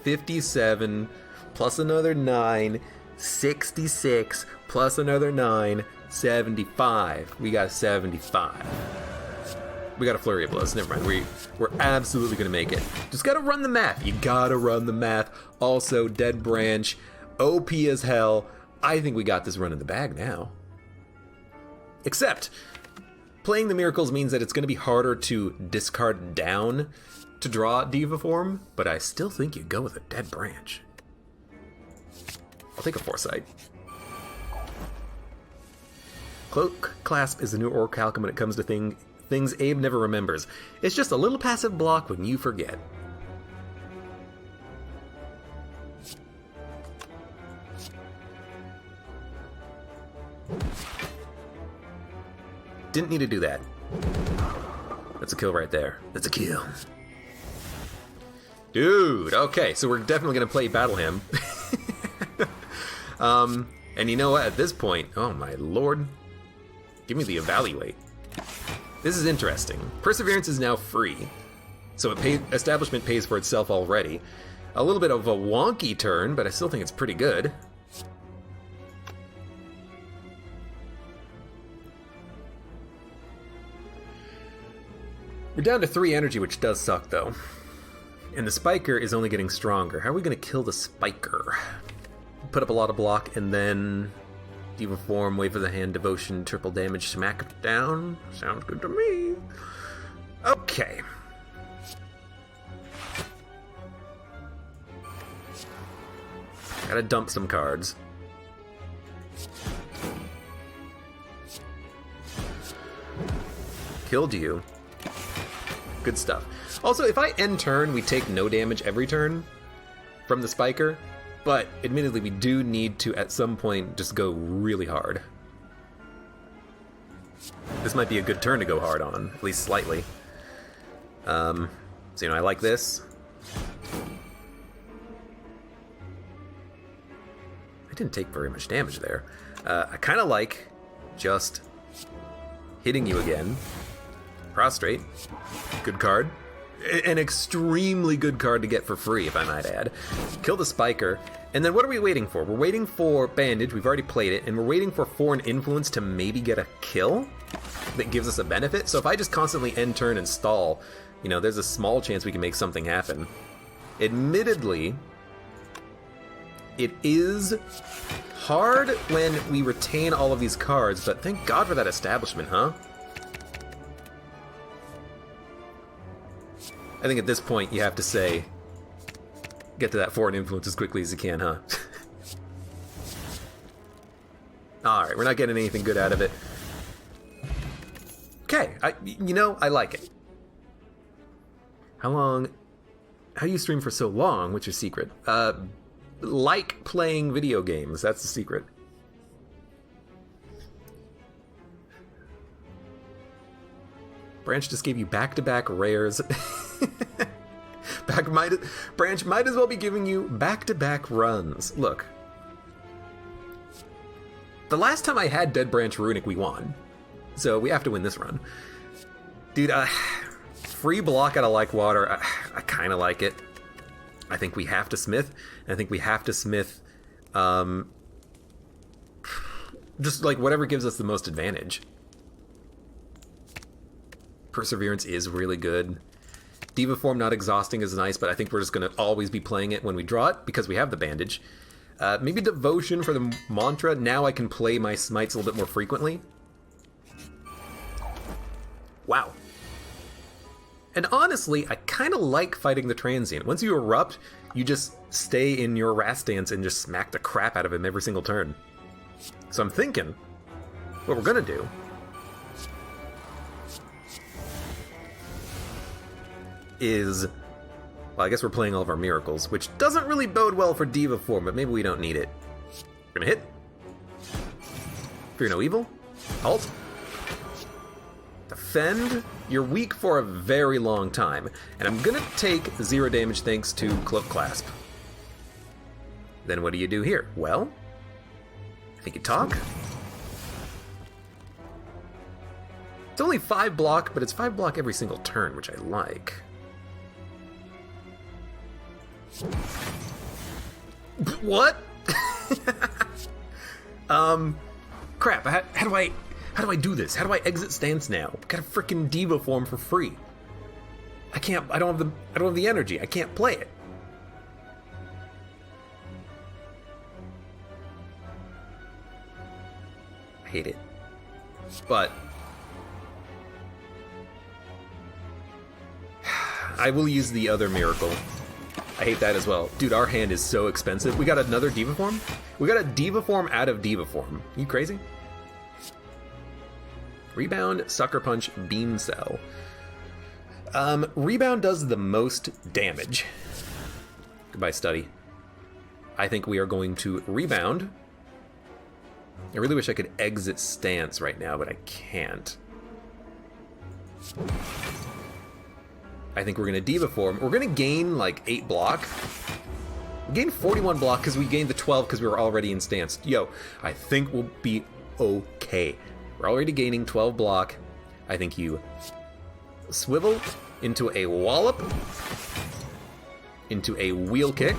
57 plus another 9, 66 plus another 9, 75. We got 75. We got a flurry of blows. Never mind. We're absolutely gonna make it. Just gotta run the math. You gotta run the math. Also, Dead Branch, OP as hell. I think we got this run in the bag now. Except, playing the Miracles means that it's going to be harder to discard down to draw Diva form, but I still think you go with a Dead Branch. I'll take a Foresight. Cloak Clasp is the new Orichalcum when it comes to things Abe never remembers. It's just a little passive block when you forget. Didn't need to do that. That's a kill right there. That's a kill. Dude, okay, so we're definitely going to play Battle Hymn. And you know what, at this point, oh my lord, give me the Evaluate. This is interesting. Perseverance is now free, so Establishment pays for itself already. A little bit of a wonky turn, but I still think it's pretty good. We're down to 3 energy, which does suck, though. And the Spiker is only getting stronger. How are we going to kill the Spiker? Put up a lot of block, and then Diva Form, Wave of the Hand, Devotion, triple damage, smack down. Sounds good to me. Okay. Gotta dump some cards. Killed you. Good stuff. Also, if I end turn, we take no damage every turn from the spiker, but admittedly, we do need to, at some point, just go really hard. This might be a good turn to go hard on, at least slightly. So, you know, I like this. I didn't take very much damage there. I kind of like just hitting you again. Prostrate. Good card. An extremely good card to get for free, if I might add. Kill the spiker. And then what are we waiting for? We're waiting for bandage. We've already played it. And we're waiting for foreign influence to maybe get a kill that gives us a benefit. So if I just constantly end turn and stall, you know, there's a small chance we can make something happen. Admittedly, it is hard when we retain all of these cards, but thank God for that establishment, huh? I think at this point you have to say, get to that foreign influence as quickly as you can, huh? Alright, we're not getting anything good out of it. Okay, you know, I like it. How you stream for so long? What's your secret? Like playing video games, that's the secret. Branch just gave you back-to-back rares. Branch might as well be giving you back-to-back runs. Look. The last time I had Dead Branch Runic, we won. So we have to win this run. Dude, free block out of Like Water, I kind of like it. I think we have to Smith. I think we have to Smith just like whatever gives us the most advantage. Perseverance is really good. Diva Form not exhausting is nice, but I think we're just going to always be playing it when we draw it because we have the bandage. Maybe Devotion for the mantra. Now I can play my smites a little bit more frequently. Wow. And honestly, I kind of like fighting the transient. Once you erupt, you just stay in your Wrath stance and just smack the crap out of him every single turn. So I'm thinking, what we're going to do is, well, I guess we're playing all of our miracles, which doesn't really bode well for Diva Form, but maybe we don't need it. We're gonna hit. Fear no evil. Halt. Defend. You're weak for a very long time, and I'm gonna take 0 damage thanks to Cloak Clasp. Then what do you do here? Well, I think you talk. It's only 5 block, but it's 5 block every single turn, which I like. What? Crap, how do I do this? How do I exit stance now? I've got a freaking Diva Form for free. I don't have the energy. I can't play it. I hate it. But I will use the other miracle. I hate that as well. Dude, our hand is so expensive. We got another Diva Form? We got a Diva Form out of Diva Form. You crazy? Rebound, Sucker Punch, Beam Cell. Rebound does the most damage. Goodbye, Study. I think we are going to Rebound. I really wish I could exit stance right now, but I can't. I think we're going to Diva Form. We're going to gain like 8 block. We gained 41 block because we gained the 12 because we were already in stance. Yo, I think we'll be okay. We're already gaining 12 block. I think you swivel into a wallop, into a wheel kick,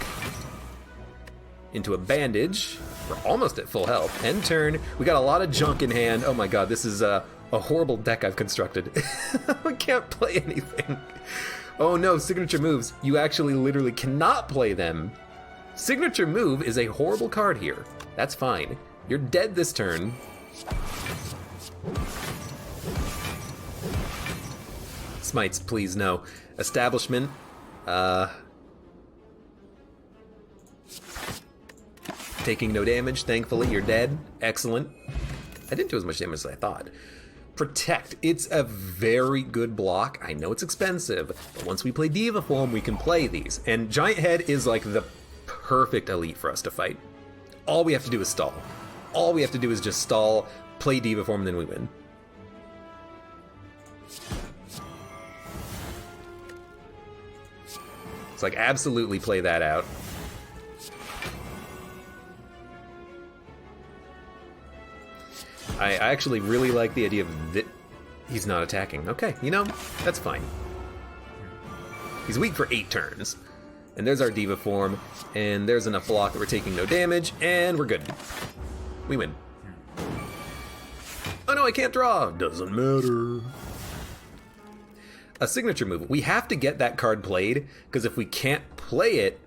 into a bandage. We're almost at full health. End turn. We got a lot of junk in hand. Oh my god, this is a horrible deck I've constructed. I can't play anything. Oh no, signature moves. You actually literally cannot play them. Signature move is a horrible card here. That's fine. You're dead this turn. Smites, please, no. Establishment. Taking no damage, thankfully. You're dead. Excellent. I didn't do as much damage as I thought. Protect. It's a very good block. I know it's expensive, but once we play Diva form, we can play these. And Giant Head is like the perfect elite for us to fight. All we have to do is stall. All we have to do is just stall, play Diva form, and then we win. It's like, absolutely play that out. I actually really like the idea of that he's not attacking. Okay, you know, that's fine. He's weak for 8 turns. And there's our Diva form, and there's enough block that we're taking no damage, and we're good. We win. Oh no, I can't draw! Doesn't matter. A signature move. We have to get that card played, because if we can't play it,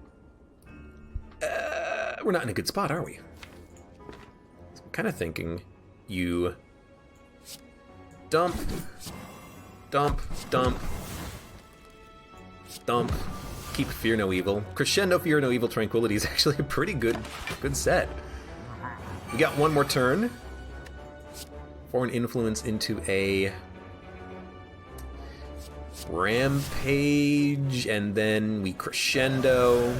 we're not in a good spot, are we? So I'm kind of thinking you dump, dump, dump, dump, keep Fear No Evil. Crescendo, Fear No Evil, Tranquility is actually a pretty good set. We got one more turn. Foreign Influence into a Rampage, and then we Crescendo.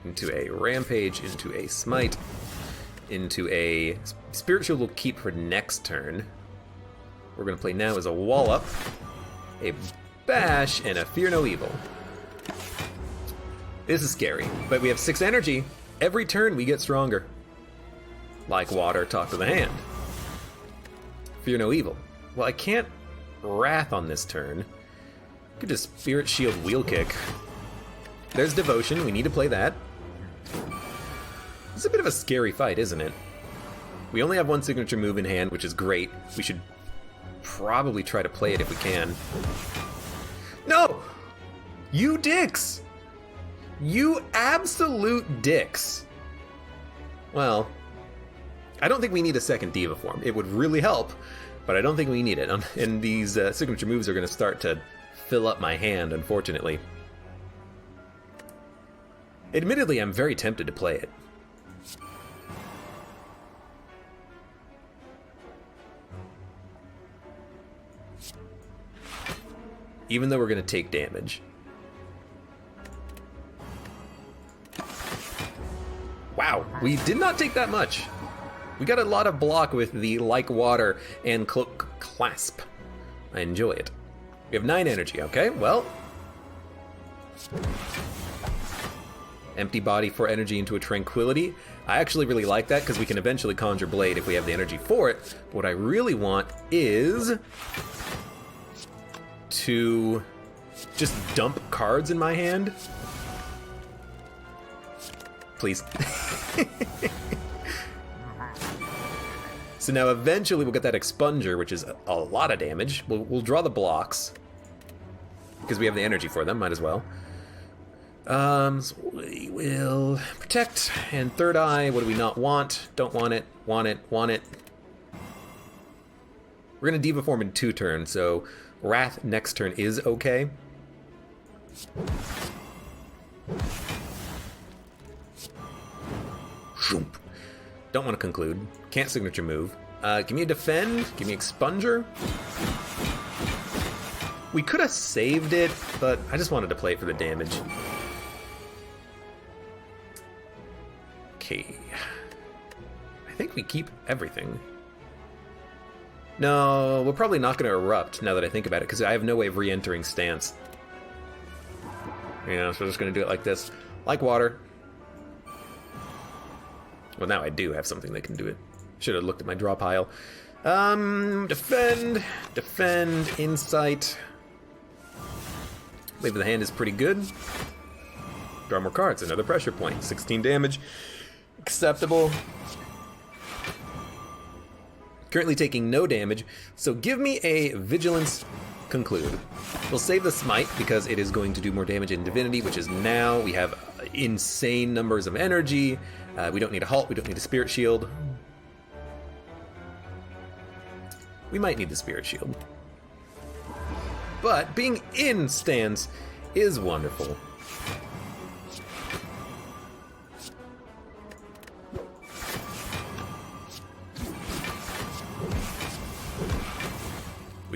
Into a Rampage, into a Smite, into a Spirit Shield will keep for next turn. We're going to play now is a Wallop, a Bash, and a Fear No Evil. This is scary, but we have 6 energy. Every turn we get stronger. Like water, talk to the hand. Fear No Evil. Well, I can't Wrath on this turn. I could just Spirit Shield Wheel Kick. There's Devotion, we need to play that. It's a bit of a scary fight, isn't it? We only have one signature move in hand, which is great. We should probably try to play it if we can. No! You dicks! You absolute dicks! Well, I don't think we need a second Diva form. It would really help, but I don't think we need it. And these signature moves are going to start to fill up my hand, unfortunately. Admittedly, I'm very tempted to play it. Even though we're going to take damage. Wow, we did not take that much. We got a lot of block with the Like Water and Cloak Clasp. I enjoy it. We have 9 energy, okay, well. Empty body for energy into a Tranquility. I actually really like that because we can eventually conjure Blade if we have the energy for it. But what I really want is to just dump cards in my hand. Please. So now eventually we'll get that Expunger, which is a lot of damage. We'll draw the blocks because we have the energy for them, might as well. So we will protect, and Third Eye, what do we not want? Don't want it, want it, want it. We're gonna Diva form in 2 turns, so Wrath next turn is okay. Don't want to conclude. Can't signature move. Give me a Defend, give me Expunger. We could have saved it, but I just wanted to play it for the damage. Okay. I think we keep everything. No, we're probably not going to Erupt now that I think about it, because I have no way of re-entering stance. Yeah, so we're just going to do it like this. Like Water. Well, now I do have something that can do it. Should have looked at my draw pile. Defend, Defend, Insight. Wave of the Hand is pretty good. Draw more cards, another pressure point. 16 damage. Acceptable. Currently taking no damage, so give me a Vigilance Conclude. We'll save the Smite because it is going to do more damage in Divinity, which is now. We have insane numbers of energy. We don't need a Halt, we don't need a Spirit Shield. We might need the Spirit Shield. But being in stance is wonderful.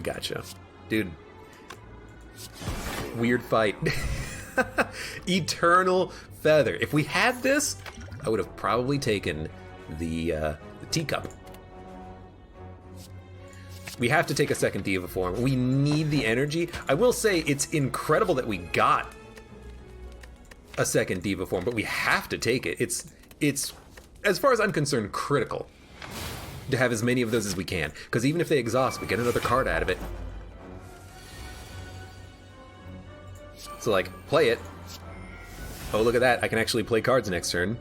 gotcha. Dude. Weird fight. Eternal Feather. If we had this, I would have probably taken the teacup. We have to take a second Diva form. We need the energy. I will say it's incredible that we got a second Diva form, but we have to take it. It's as far as I'm concerned, critical to have as many of those as we can. Because even if they exhaust, we get another card out of it. So, like, play it. Oh, look at that. I can actually play cards next turn.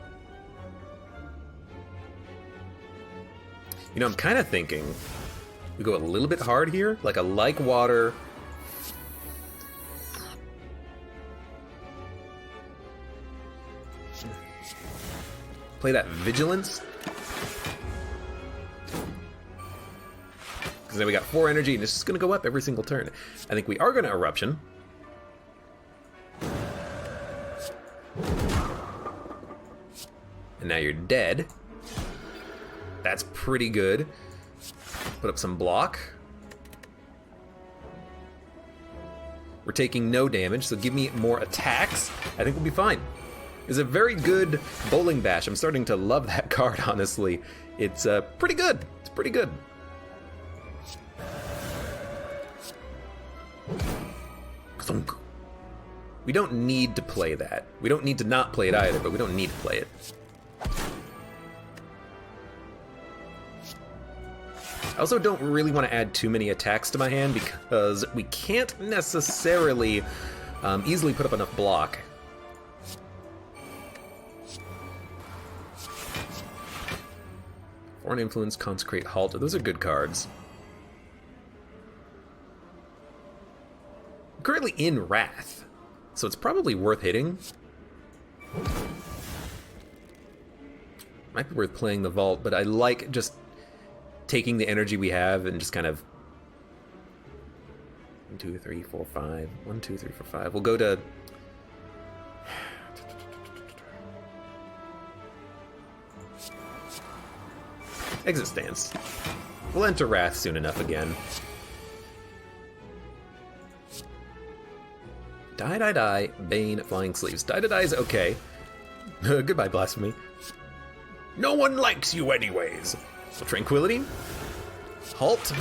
You know, I'm kind of thinking we go a little bit hard here. Like a like water. Play that Vigilance. Because then we got 4 energy, and it's just going to go up every single turn. I think we are going to Eruption. And now you're dead. That's pretty good. Put up some block. We're taking no damage, so give me more attacks. I think we'll be fine. It's a very good Bowling Bash. I'm starting to love that card, honestly. It's pretty good. It's pretty good. We don't need to play that. We don't need to not play it either, but we don't need to play it. I also don't really want to add too many attacks to my hand because we can't necessarily easily put up enough block. Foreign Influence, Consecrate, Halter. Those are good cards. I'm currently in Wrath, so it's probably worth hitting. Might be worth playing the Vault, but I like just taking the energy we have and just kind of 1, 2, 3, 4, 5. 1, 2, 3, 4, 5. We'll go to Exit Stance. We'll enter Wrath soon enough again. Die. Bane, Flying Sleeves. Die is okay. Goodbye, Blasphemy. No one likes you anyways. So Tranquility. Halt.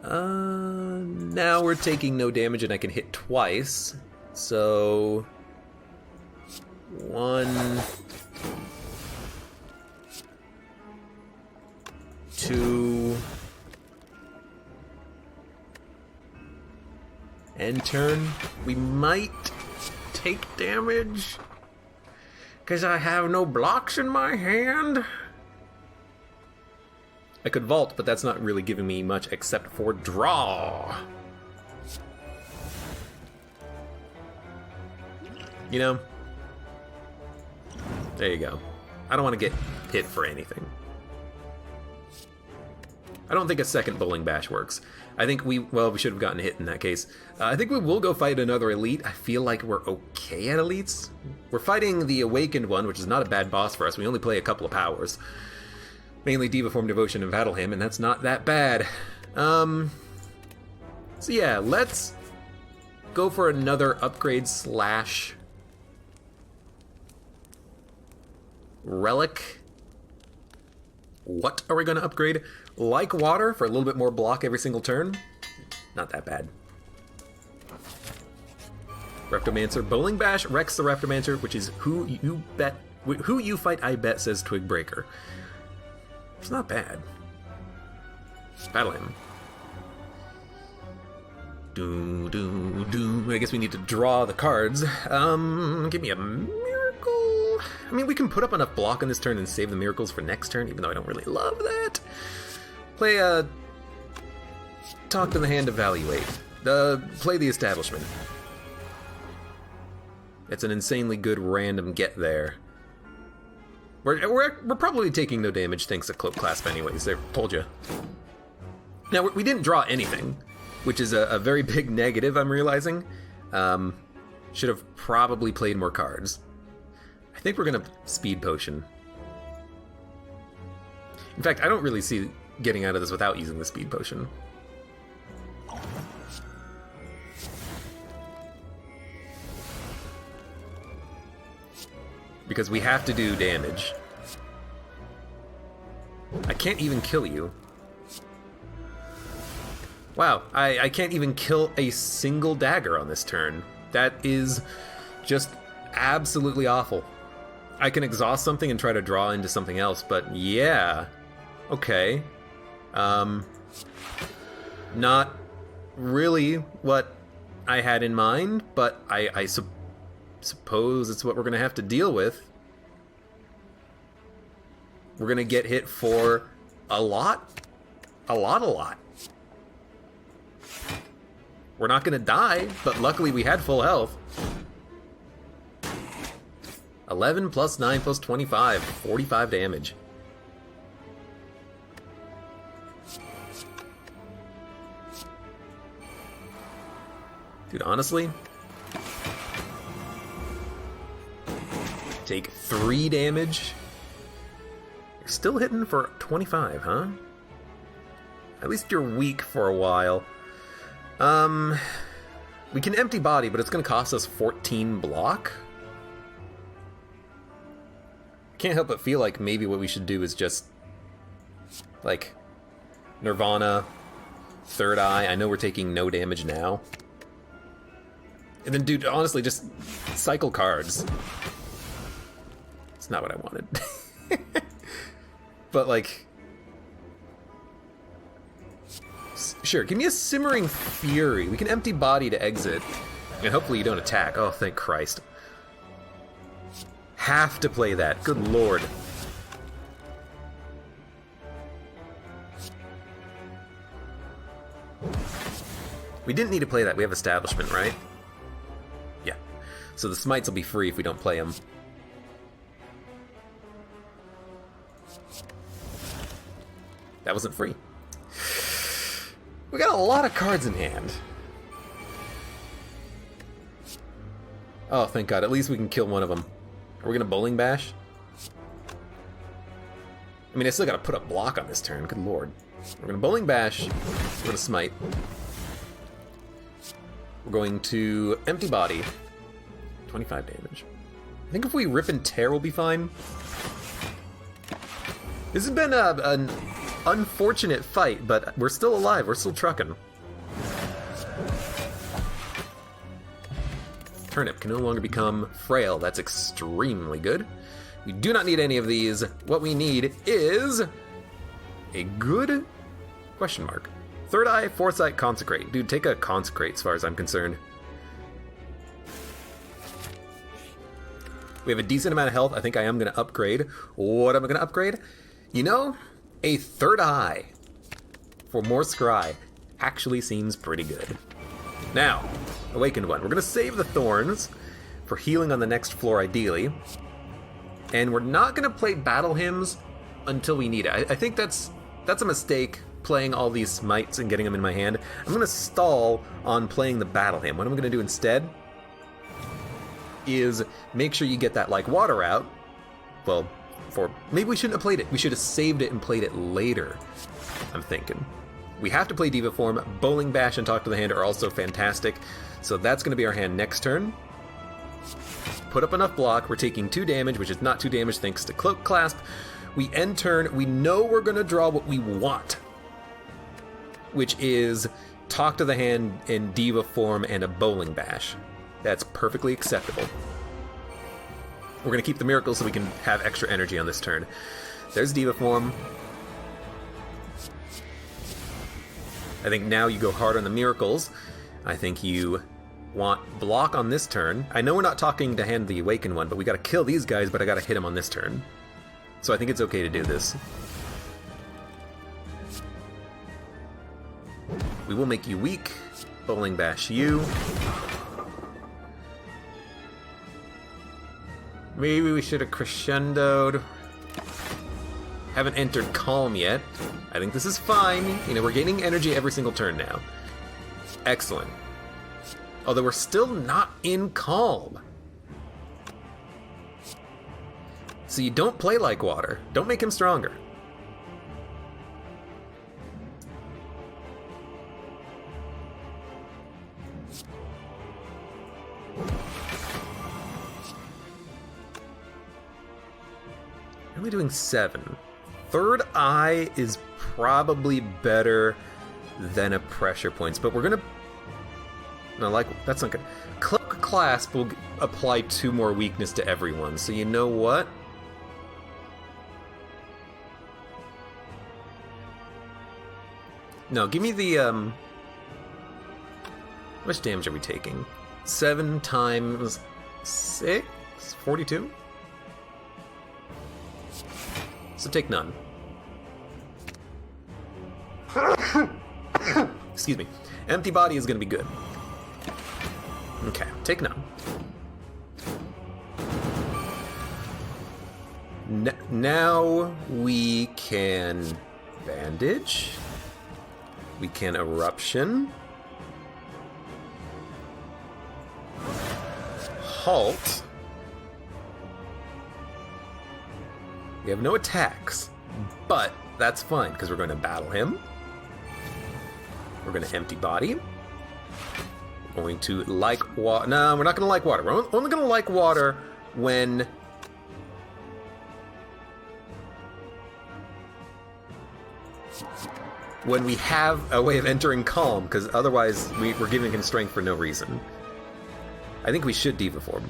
Now we're taking no damage and I can hit twice. So 1, 2, end turn. We might take damage because I have no blocks in my hand. I could vault, but that's not really giving me much except for draw. You know? There you go. I don't want to get hit for anything. I don't think a second Bowling Bash works. I think we should have gotten hit in that case. I think we will go fight another Elite. I feel like we're okay at Elites. We're fighting the Awakened one, which is not a bad boss for us. We only play a couple of powers. Mainly Diva Form, Devotion, and Battle Hymn, and that's not that bad. So yeah, let's go for another upgrade slash relic. What are we going to upgrade? Like Water for a little bit more block every single turn. Not that bad. Reptomancer. Bowling Bash, Rex the Reptomancer, which is who you fight, I bet, says Twig Breaker. It's not bad. Battle Hymn. I guess we need to draw the cards. Give me a miracle. I mean, we can put up enough block on this turn and save the miracles for next turn, even though I don't really love that. Play Talk to the Hand, Evaluate. Play the Establishment. It's an insanely good random get there. We're probably taking no damage thanks to Cloak Clasp anyways, there, told you. Now, we didn't draw anything, which is a very big negative, I'm realizing. Should have probably played more cards. I think we're going to Speed Potion. In fact, I don't really see getting out of this without using the Speed Potion. because we have to do damage. I can't even kill you. Wow, I can't even kill a single dagger on this turn. That is just absolutely awful. I can exhaust something and try to draw into something else, but yeah. Okay. Not really what I had in mind, but I suppose it's what we're going to have to deal with. We're going to get hit for a lot. A lot. We're not going to die, but luckily we had full health. 11 plus 9 plus 25, 45 damage. Dude, honestly, take 3 damage. You're still hitting for 25, huh? At least you're weak for a while. We can empty body, but it's going to cost us 14 block. I can't help but feel like maybe what we should do is just, like, Nirvana, Third Eye. I know we're taking no damage now. And then, dude, honestly, just cycle cards. It's not what I wanted. But, like... Sure, give me a Simmering Fury. We can empty body to exit. And hopefully you don't attack. Oh, thank Christ. Have to play that. Good lord. We didn't need to play that. We have Establishment, right? Yeah. So the smites will be free if we don't play them. That wasn't free. We got a lot of cards in hand. Oh, thank God. At least we can kill one of them. Are we going to Bowling Bash? I mean, I still got to put a block on this turn. Good lord. We're going to Bowling Bash. We're going to Smite. We're going to Empty Body. 25 damage. I think if we Rip and Tear, we'll be fine. This has been an unfortunate fight, but we're still alive. We're still trucking. Turnip can no longer become frail. That's extremely good. We do not need any of these. What we need is a good question mark. Third Eye, Foresight, Consecrate. Dude, take a Consecrate as far as I'm concerned. We have a decent amount of health. I think I am going to upgrade. What am I going to upgrade? You know, a Third Eye for more Scry actually seems pretty good. Now, Awakened One. We're going to save the Thorns for healing on the next floor, ideally. And we're not going to play Battle Hymns until we need it. I think that's a mistake, playing all these Smites and getting them in my hand. I'm going to stall on playing the Battle Hymn. What I'm going to do instead is make sure you get that like water out. Well, maybe we shouldn't have played it. We should have saved it and played it later, I'm thinking. We have to play Diva Form. Bowling Bash and Talk to the Hand are also fantastic. So that's going to be our hand next turn. Put up enough block. We're taking 2 damage, which is not 2 damage thanks to Cloak Clasp. We end turn. We know we're going to draw what we want, which is Talk to the Hand in Diva Form and a Bowling Bash. That's perfectly acceptable. We're going to keep the Miracles so we can have extra energy on this turn. There's Diva Form. I think now you go hard on the Miracles. I think you want block on this turn. I know we're not talking to hand the Awakened One, but we got to kill these guys, but I got to hit them on this turn. So I think it's okay to do this. We will make you weak. Bowling Bash you. Maybe we should have crescendoed. Haven't entered Calm yet. I think this is fine. You know, we're gaining energy every single turn now. Excellent. Although we're still not in Calm. So you don't play like water. Don't make him stronger. only doing 7. Third Eye is probably better than a Pressure Points, but we're gonna... No, like, that's not good. Cloak Clasp will apply 2 more weakness to everyone, so you know what? No, give me the, How much damage are we taking? 7 times 6? 42? So take none. Excuse me. Empty body is gonna be good. Okay, take none. Now we can bandage. We can eruption. Halt. We have no attacks, but that's fine because we're going to battle him. We're going to empty body. We're going to like water. No, we're not going to like water. We're only going to like water when we have a way of entering calm, because otherwise we're giving him strength for no reason. I think we should Diva Form.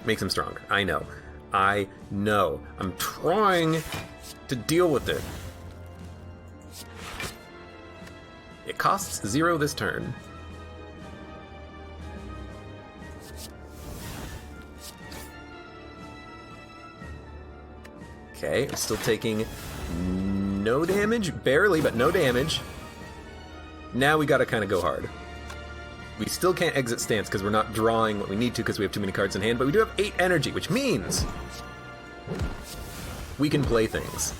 Makes him stronger. I know. I know. I'm trying to deal with it. It costs 0 this turn. Okay, I'm still taking no damage. Barely, but no damage. Now we gotta kind of go hard. We still can't exit stance because we're not drawing what we need to because we have too many cards in hand, but we do have 8 energy, which means we can play things.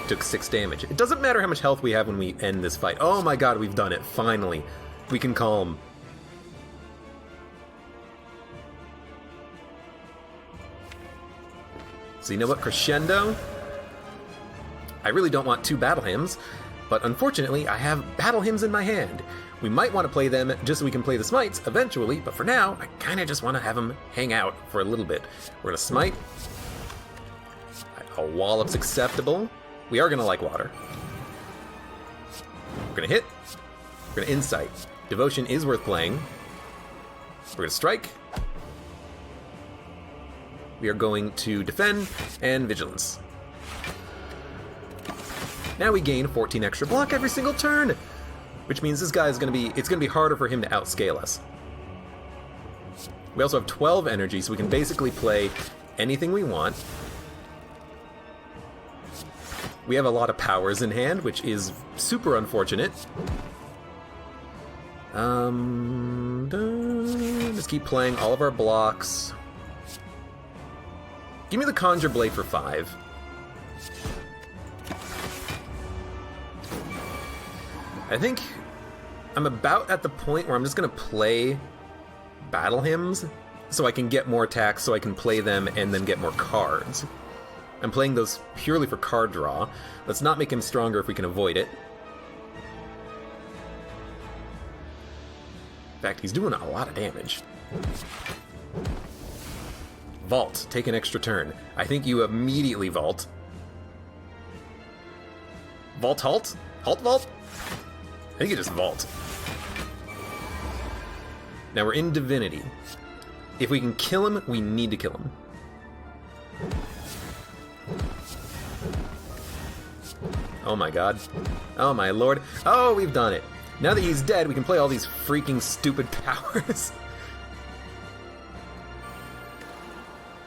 Took 6 damage. It doesn't matter how much health we have when we end this fight. Oh my god, we've done it. Finally. We can calm. So you know what? Crescendo? I really don't want 2 Battle Hymns, but unfortunately I have Battle Hymns in my hand. We might want to play them just so we can play the Smites eventually, but for now, I kind of just want to have them hang out for a little bit. We're going to Smite. A Wallop's acceptable. We are going to like water. We're going to hit. We're going to Insight. Devotion is worth playing. We're going to strike. We are going to defend and vigilance. Now we gain 14 extra block every single turn, which means this guy is going to be, it's going to be harder for him to outscale us. We also have 12 energy, so we can basically play anything we want. We have a lot of powers in hand, which is super unfortunate. Just keep playing all of our blocks. Give me the Conjure Blade for 5. I think I'm about at the point where I'm just going to play Battle Hymns so I can get more attacks, so I can play them and then get more cards. I'm playing those purely for card draw. Let's not make him stronger if we can avoid it. In fact, he's doing a lot of damage. Vault. Take an extra turn. I think you immediately vault. Vault, halt? Halt, vault? I think you just vault. Now we're in Divinity. If we can kill him, we need to kill him. Oh my god. Oh my lord. Oh, we've done it. Now that he's dead, we can play all these freaking stupid powers.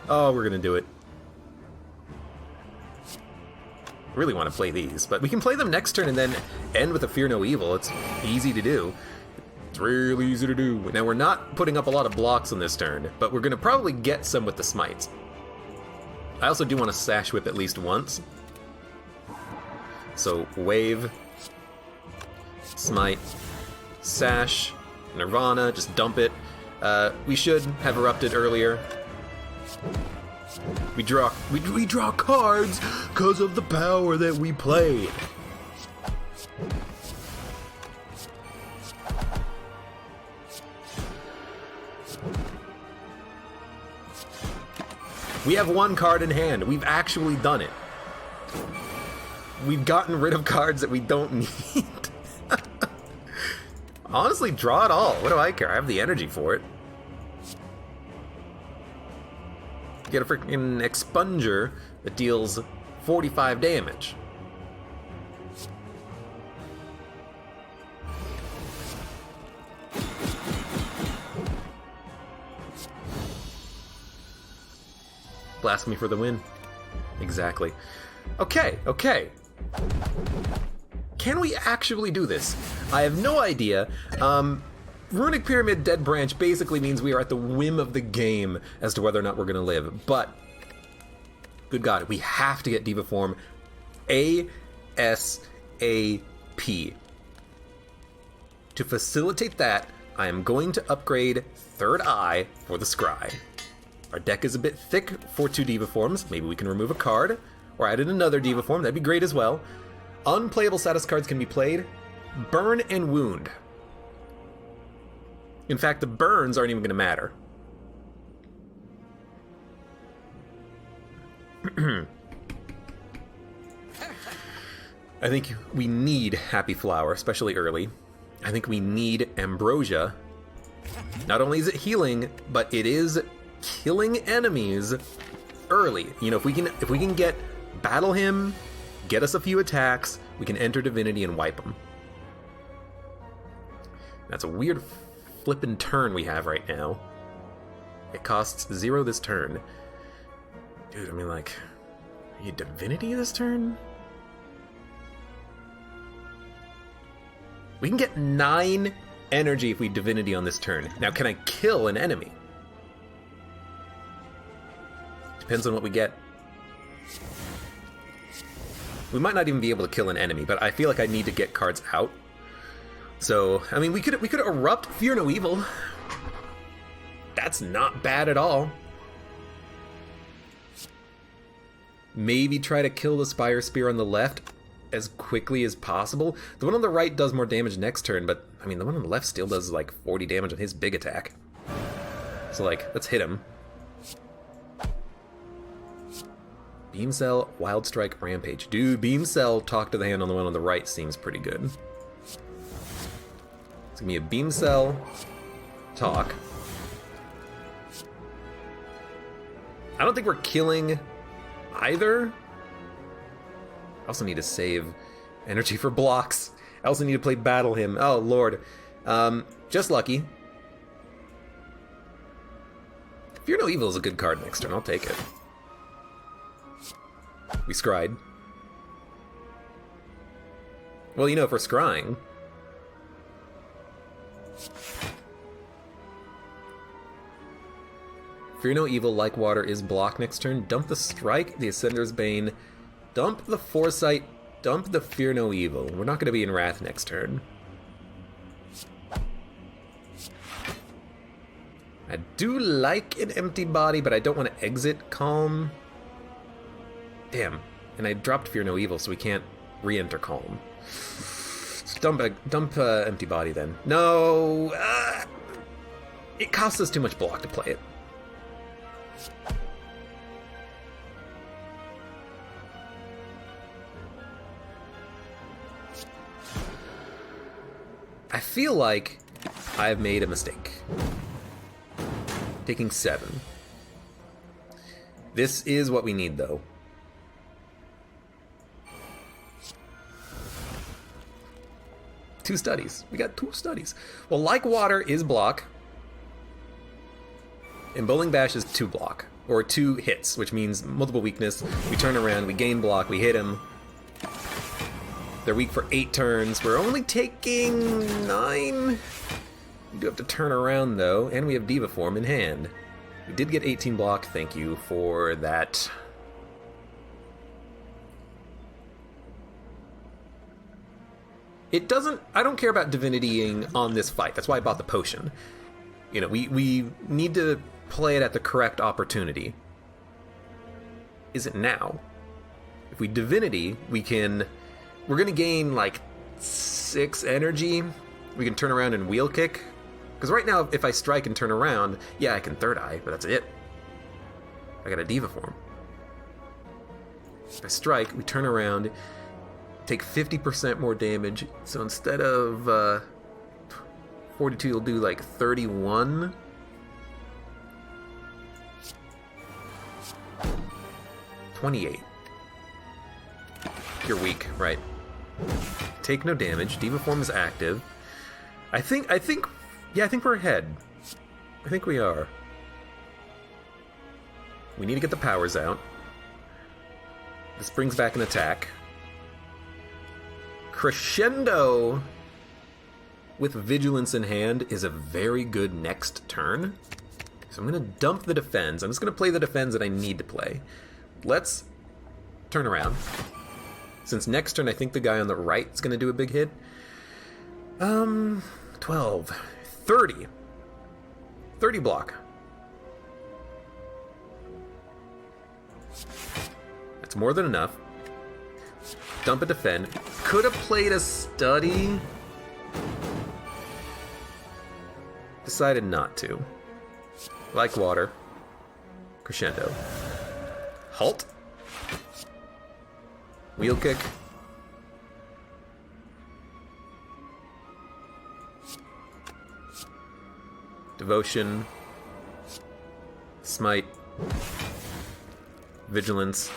Oh, we're gonna do it. I really want to play these, but we can play them next turn and then end with a Fear No Evil. It's easy to do. It's really easy to do. Now, we're not putting up a lot of blocks on this turn, but we're gonna probably get some with the Smites. I also do want to Sash Whip at least once. So, Wave, Smite, Sash, Nirvana, just dump it. We should have Erupted earlier. We draw cards because of the power that we played. We have one card in hand. We've actually done it. We've gotten rid of cards that we don't need. Honestly, draw it all. What do I care? I have the energy for it. Get a freaking expunger that deals 45 damage. Blast me for the win. Exactly. Okay, okay. Can we actually do this? I have no idea. Runic Pyramid Dead Branch basically means we are at the whim of the game as to whether or not we're going to live. But, good God, we have to get Diva Form ASAP. To facilitate that, I am going to upgrade Third Eye for the Scry. Our deck is a bit thick for 2 Diva Forms. Maybe we can remove a card, or add in another Diva Form. That'd be great as well. Unplayable status cards can be played. Burn and Wound. In fact, the burns aren't even going to matter. I think we need Happy Flower, especially early. I think we need Ambrosia. Not only is it healing, but it is killing enemies early. You know, if we can get Battle him, get us a few attacks, we can enter Divinity and wipe him. That's a weird flippin' turn we have right now. It costs 0 this turn. Dude, I mean, like, are you Divinity this turn? We can get 9 energy if we Divinity on this turn. Now, can I kill an enemy? Depends on what we get. We might not even be able to kill an enemy, but I feel like I need to get cards out. So, I mean, we could erupt Fear No Evil. That's not bad at all. Maybe try to kill the Spire Spear on the left as quickly as possible. The one on the right does more damage next turn, but, I mean, the one on the left still does, like, 40 damage on his big attack. So, like, let's hit him. Beam Cell, Wild Strike, Rampage. Dude, Beam Cell, Talk to the Hand on the one on the right seems pretty good. It's gonna be a Beam Cell, Talk. I don't think we're killing either. I also need to save energy for blocks. I also need to play Battle him. Oh, Lord. Just lucky. Fear No Evil is a good card next turn. I'll take it. We scryed. Well, you know, if we're scrying... Fear No Evil, like water, is blocked next turn. Dump the Strike, the Ascender's Bane, dump the Foresight, dump the Fear No Evil. We're not going to be in Wrath next turn. I do like an Empty Body, but I don't want to exit Calm. Damn, and I dropped Fear No Evil, so we can't re-enter Calm. Dump Empty Body then. No! It costs us too much block to play it. I feel like I've made a mistake. Taking 7. This is what we need, though. Two studies. We got 2 studies. Well, like water is block. And Bowling Bash is 2 block. Or 2 hits, which means multiple weakness. We turn around, we gain block, we hit him. They're weak for 8 turns. We're only taking 9. We do have to turn around, though. And we have Diva Form in hand. We did get 18 block. Thank you for that. It doesn't... I don't care about divinitying on this fight. That's why I bought the potion. You know, we need to play it at the correct opportunity. Is it now? If we divinity, we can... We're going to gain, like, 6 energy. We can turn around and wheel kick. Because right now, if I strike and turn around, yeah, I can third eye, but that's it. I got a Diva form. If I strike, we turn around, take 50% more damage. So instead of 42, you'll do like 31. $28. You're weak, right? Take no damage. Diva form is active. I think we're ahead. I think we are. We need to get the powers out. This brings back an attack. Crescendo with Vigilance in hand is a very good next turn. So I'm going to dump the defense. I'm just going to play the defense that I need to play. Let's turn around. Since next turn I think the guy on the right is going to do a big hit. 12. 30. 30 block. That's more than enough. Dump a defend. Could have played a study. Decided not to. Like water. Crescendo. Halt. Wheel kick. Devotion. Smite. Vigilance.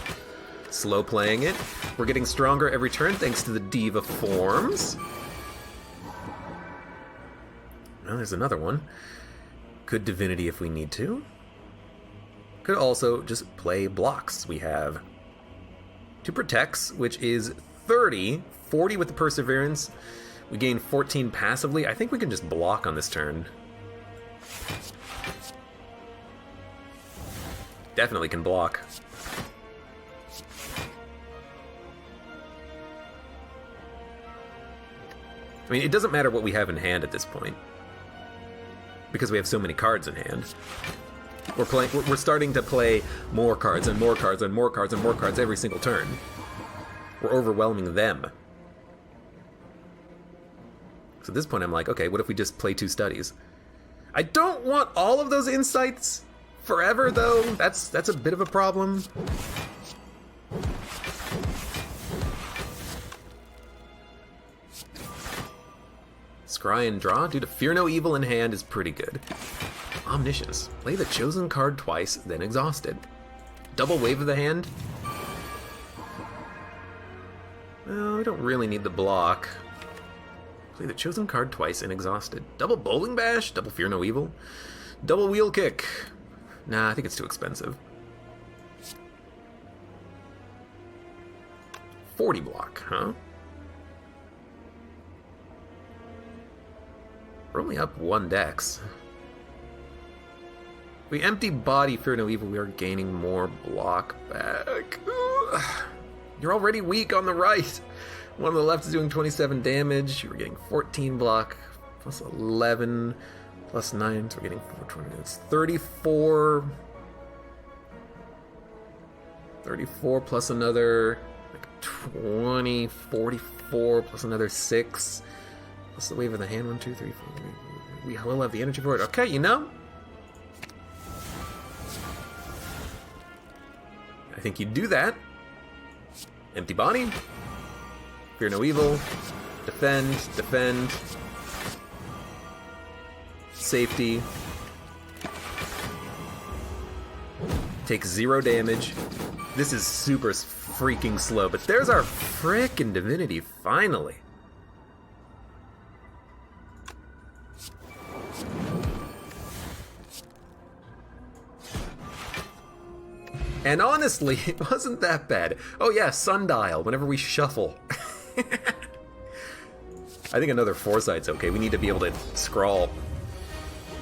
Slow playing it. We're getting stronger every turn thanks to the Diva forms. Oh, there's another one. Could Divinity if we need to. Could also just play blocks. We have 2 protects, which is 30, 40 with the Perseverance. We gain 14 passively. I think we can just block on this turn. Definitely can block. I mean, it doesn't matter what we have in hand at this point, because we have so many cards in hand. We're starting to play more cards and more cards and more cards and more cards every single turn. We're overwhelming them. So at this point I'm like, okay, what if we just play 2 studies? I don't want all of those insights forever though. That's a bit of a problem. Scry and draw. Dude, Fear No Evil in hand is pretty good. Omniscience. Play the chosen card twice, then exhausted. Double wave of the hand. Well, we don't really need the block. Play the chosen card twice and exhausted. Double Bowling Bash, double Fear No Evil. Double Wheel Kick. Nah, I think it's too expensive. 40 block, huh? We're only up 1 dex. We empty body Fear No Evil, we are gaining more block back. Ugh. You're already weak on the right. One on the left is doing 27 damage. You're getting 14 block, plus 11, plus 9, so we're getting 420. It's 34. 34 plus another like 20, 44 plus another 6. Plus the wave of the hand, 1, 2, 3, 4. We will have the energy for it. Okay, you know? I think you do that. Empty body. Fear No Evil. Defend, defend. Safety. Take 0 damage. This is super freaking slow, but there's our frickin' Divinity, finally. And honestly, it wasn't that bad. Oh yeah, Sundial, whenever we shuffle. I think another Foresight's okay. We need to be able to scrawl.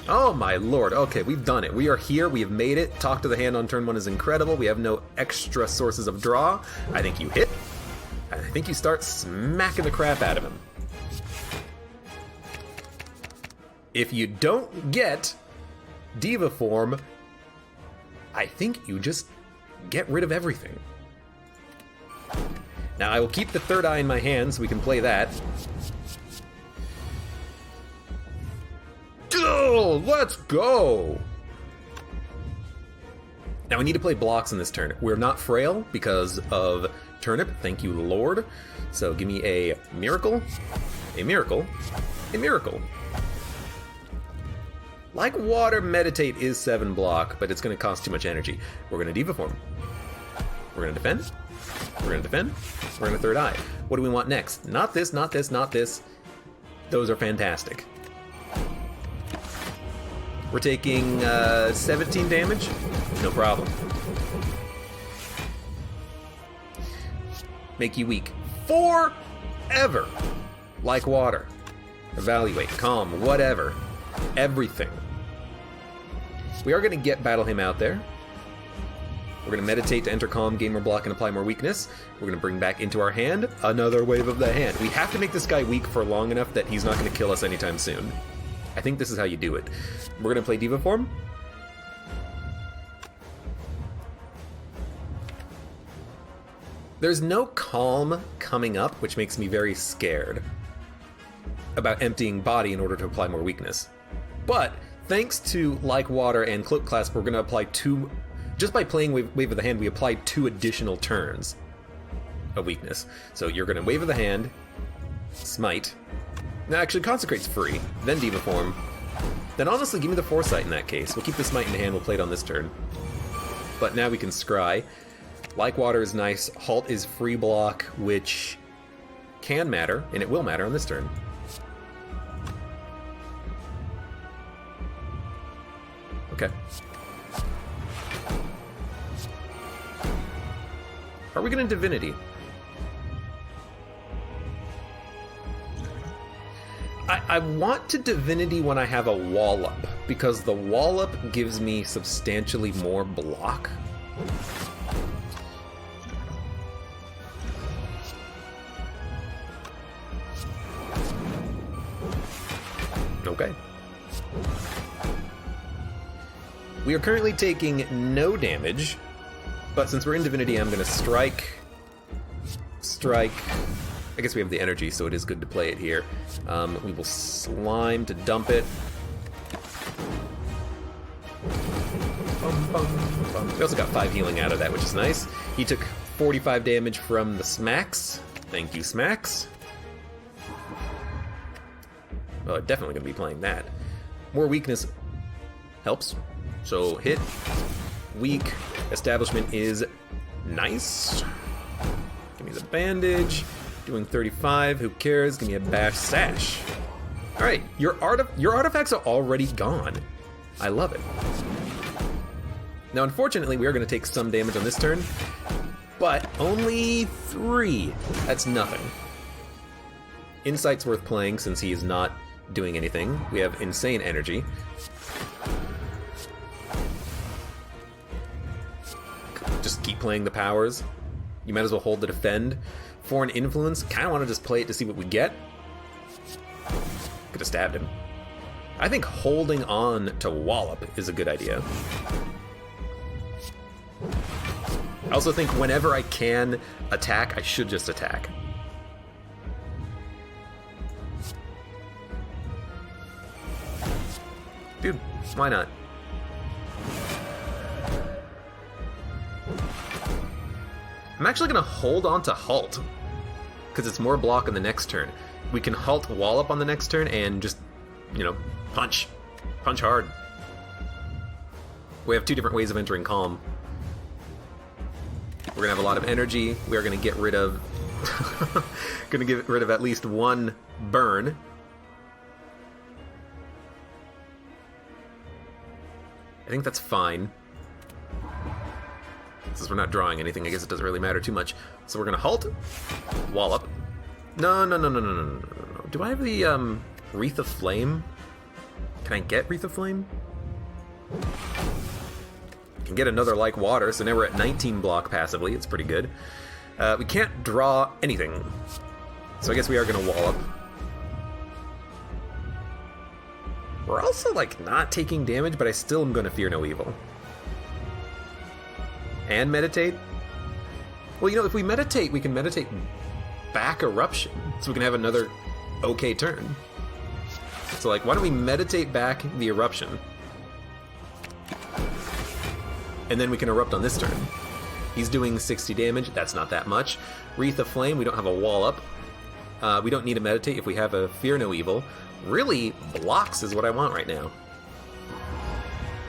Oh my lord, okay, we've done it. We are here, we have made it. Talk to the hand on turn 1 is incredible. We have no extra sources of draw. I think you hit. I think you start smacking the crap out of him. If you don't get Diva form, I think you just get rid of everything. Now I will keep the third eye in my hand so we can play that. Oh, let's go! Now we need to play blocks in this turn. We're not frail because of Turnip, thank you Lord. So give me a Miracle, a Miracle, a Miracle. Like Water, Meditate is 7 block, but it's going to cost too much energy. We're going to Diva Form. We're going to defend. We're going to defend. We're going to Third Eye. What do we want next? Not this, not this, not this. Those are fantastic. We're taking 17 damage. No problem. Make you weak. Forever. Like Water. Evaluate. Calm. Whatever. Everything. We are going to get Battle Hymn out there. We're going to Meditate to enter Calm, gain more block, and apply more weakness. We're going to bring back into our hand another Wave of the Hand. We have to make this guy weak for long enough that he's not going to kill us anytime soon. I think this is how you do it. We're going to play Diva Form. There's no Calm coming up, which makes me very scared about emptying body in order to apply more weakness. But thanks to Like Water and Cloak Clasp, we're going to apply 2... Just by playing Wave of the Hand, we applied 2 additional turns of weakness. So you're going to Wave of the Hand, Smite. Now, actually, Consecrate's free. Then Diva Form. Then honestly, give me the Foresight in that case. We'll keep the Smite in hand, we'll play it on this turn. But now we can Scry. Like Water is nice. Halt is free block, which can matter, and it will matter on this turn. Okay. Are we going to Divinity? I want to Divinity when I have a Wallop, because the Wallop gives me substantially more block. Okay. We are currently taking no damage, but since we're in Divinity, I'm going to strike. I guess we have the energy, so it is good to play it here. We will Slime to dump it. We also got 5 healing out of that, which is nice. He took 45 damage from the Smacks. Thank you, Smacks. Oh, definitely going to be playing that. More weakness helps. So hit, weak, establishment is nice. Give me the bandage. Doing 35, who cares? Give me a bash sash. Alright, your artifacts are already gone. I love it. Now, unfortunately, we are going to take some damage on this turn, but only 3. That's nothing. Insight's worth playing since he is not doing anything. We have insane energy. Just keep playing the powers. You might as well hold the defend. Foreign influence, kind of want to just play it to see what we get. Could have stabbed him. I think holding on to Wallop is a good idea. I also think whenever I can attack, I should just attack. Dude, why not? I'm actually going to hold on to Halt, because it's more block on the next turn. We can Halt Wallop on the next turn and just, you know, punch. Punch hard. We have 2 different ways of entering Calm. We're going to have a lot of energy. We are going to get rid of... going to get rid of at least 1 burn. I think that's fine. Since we're not drawing anything, I guess it doesn't really matter too much. So we're gonna Halt, Wallop. No. Do I have the Wreath of Flame? Can I get Wreath of Flame? Can get another Like Water, so now we're at 19 block passively. It's pretty good. We can't draw anything, so I guess we are gonna Wallop. We're also like not taking damage, but I still am gonna Fear No Evil. And Meditate? Well, you know, if we Meditate, we can Meditate back Eruption, so we can have another okay turn. So, like, why don't we Meditate back the Eruption? and then we can erupt on this turn. He's doing 60 damage, that's not that much. Wreath of Flame, we don't have a wall up. We don't need to meditate if we have a Fear No Evil. Really, blocks is what I want right now.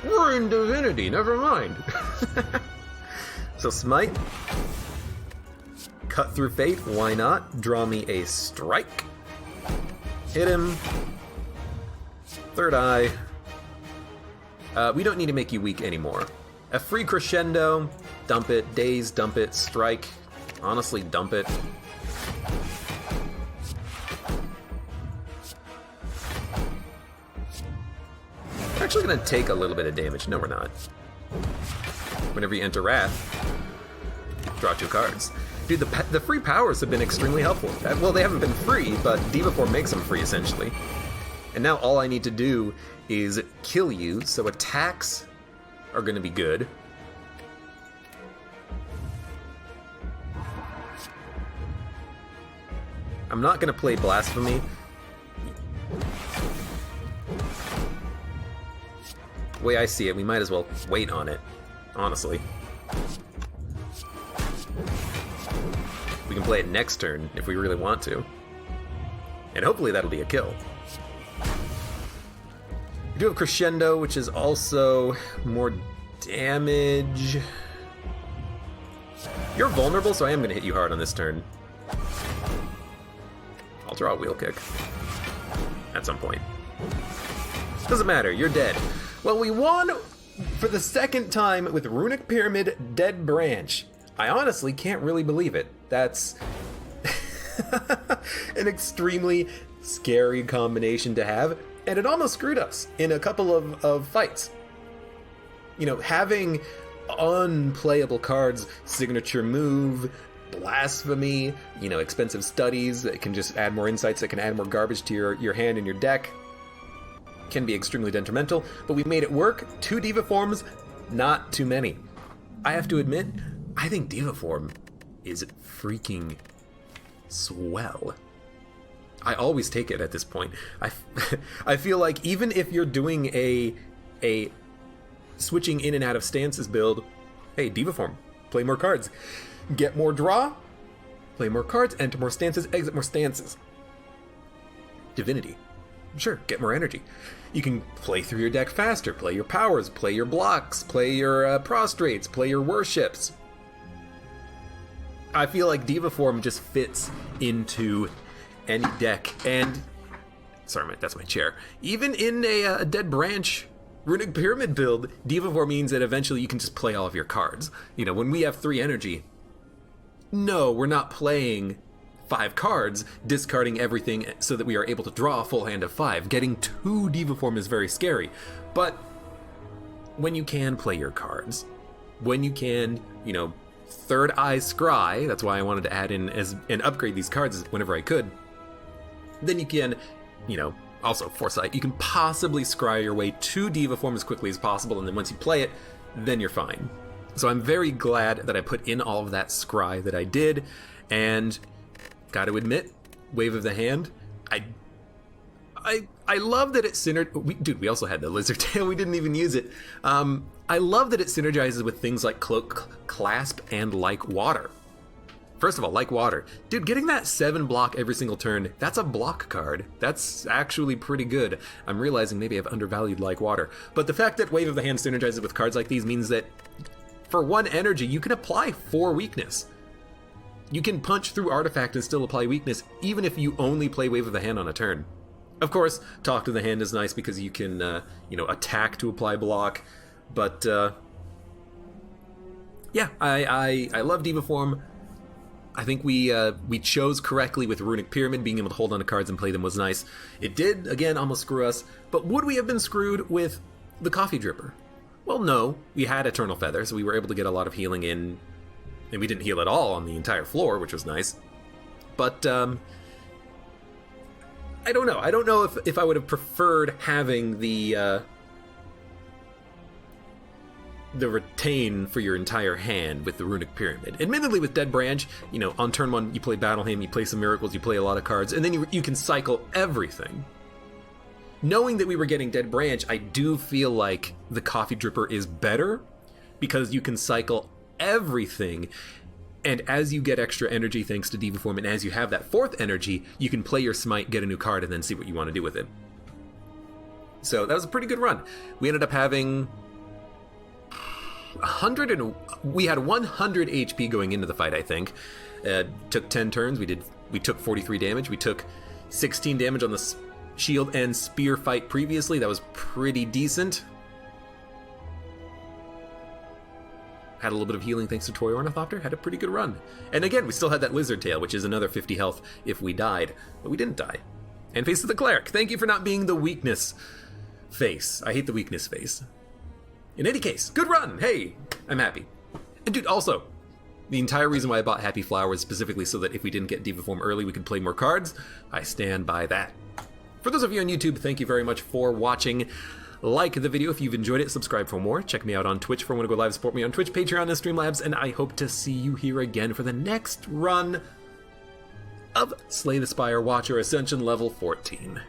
We're in Divinity, never mind. So Smite. Cut Through Fate, why not? Draw me a strike. Hit him. Third Eye. We don't need to make you weak anymore. A free Crescendo. Dump it. Daze, dump it. Strike. Honestly, dump it. We're actually going to take a little bit of damage. No, we're not. Whenever you enter Wrath, draw 2 cards. Dude, the free powers have been extremely helpful. Well, they haven't been free, but Diva Form makes them free, essentially. And now all I need to do is kill you, so attacks are going to be good. I'm not going to play Blasphemy. The way I see it, we might as well wait on it, honestly. We can play it next turn if we really want to. And hopefully that'll be a kill. We do have Crescendo, which is also more damage. You're vulnerable, so I am going to hit you hard on this turn. I'll draw a Wheel Kick. At some point. Doesn't matter, you're dead. Well, we won for the second time with Runic Pyramid Dead Branch. I honestly can't really believe it. That's an extremely scary combination to have, and it almost screwed us in a couple of fights. You know, having unplayable cards, Signature Move, Blasphemy, you know, Expensive Studies that can just add more insights, that can add more garbage to your hand and your deck, can be extremely detrimental, but we made it work. 2 Diva Forms, not too many. I have to admit, I think Diva Form is freaking swell. I always take it at this point. I feel like even if you're doing a switching in and out of stances build, hey, Diva Form, play more cards. Get more draw, play more cards, enter more stances, exit more stances. Divinity. Sure, get more energy. You can play through your deck faster, play your powers, play your blocks, play your prostrates, play your worships. I feel like Diva Form just fits into any deck, and... Sorry, that's my chair. Even in a Dead Branch Runic Pyramid build, Diva Form means that eventually you can just play all of your cards. You know, when we have 3 energy, no, we're not playing 5 cards, discarding everything so that we are able to draw a full hand of 5. Getting 2 Diva Form is very scary, but when you can play your cards, when you can, you know, Third Eye Scry, that's why I wanted to add in and upgrade these cards whenever I could, then you can, you know, also Foresight, you can possibly scry your way to Diva Form as quickly as possible, and then once you play it, then you're fine. So I'm very glad that I put in all of that scry that I did, and gotta admit, Wave of the Hand, I love that it dude, we also had the Lizard Tail, we didn't even use it. I love that it synergizes with things like Cloak, Clasp, and Like Water. First of all, Like Water. Dude, getting that 7 block every single turn, that's a block card. That's actually pretty good. I'm realizing maybe I've undervalued Like Water. But the fact that Wave of the Hand synergizes with cards like these means that for 1 energy, you can apply 4 weakness. You can punch through Artifact and still apply weakness, even if you only play Wave of the Hand on a turn. Of course, Talk to the Hand is nice because you can, you know, attack to apply block. But, yeah, I love Diva Form. I think we chose correctly with Runic Pyramid. Being able to hold on to cards and play them was nice. It did, again, almost screw us. But would we have been screwed with the Coffee Dripper? Well, no. We had Eternal Feather, so we were able to get a lot of healing in. And we didn't heal at all on the entire floor, which was nice. But, I don't know. I don't know if I would have preferred having the retain for your entire hand with the Runic Pyramid. Admittedly, with Dead Branch, you know, on turn 1, you play Battle Hymn, you play some Miracles, you play a lot of cards, and then you can cycle everything. Knowing that we were getting Dead Branch, I do feel like the Coffee Dripper is better, because you can cycle everything, and as you get extra energy thanks to Diva Form, and as you have that 4th energy, you can play your Smite, get a new card, and then see what you want to do with it. So that was a pretty good run. We ended up having we had 100 HP going into the fight, I think. Took 10 turns. We took 43 damage. We took 16 damage on the shield and spear fight previously. That was pretty decent. Had a little bit of healing thanks to Toy Ornithopter. Had a pretty good run. And again, we still had that Lizard Tail, which is another 50 health if we died. But we didn't die. And Face of the Cleric. Thank you for not being the weakness face. I hate the weakness face. In any case, good run. Hey, I'm happy. And dude, also, the entire reason why I bought Happy Flower was specifically so that if we didn't get Diva Form early, we could play more cards. I stand by that. For those of you on YouTube, thank you very much for watching. Like the video if you've enjoyed it, subscribe for more, check me out on Twitch for when I go live, support me on Twitch, Patreon, and Streamlabs, and I hope to see you here again for the next run of Slay the Spire Watcher Ascension level 14.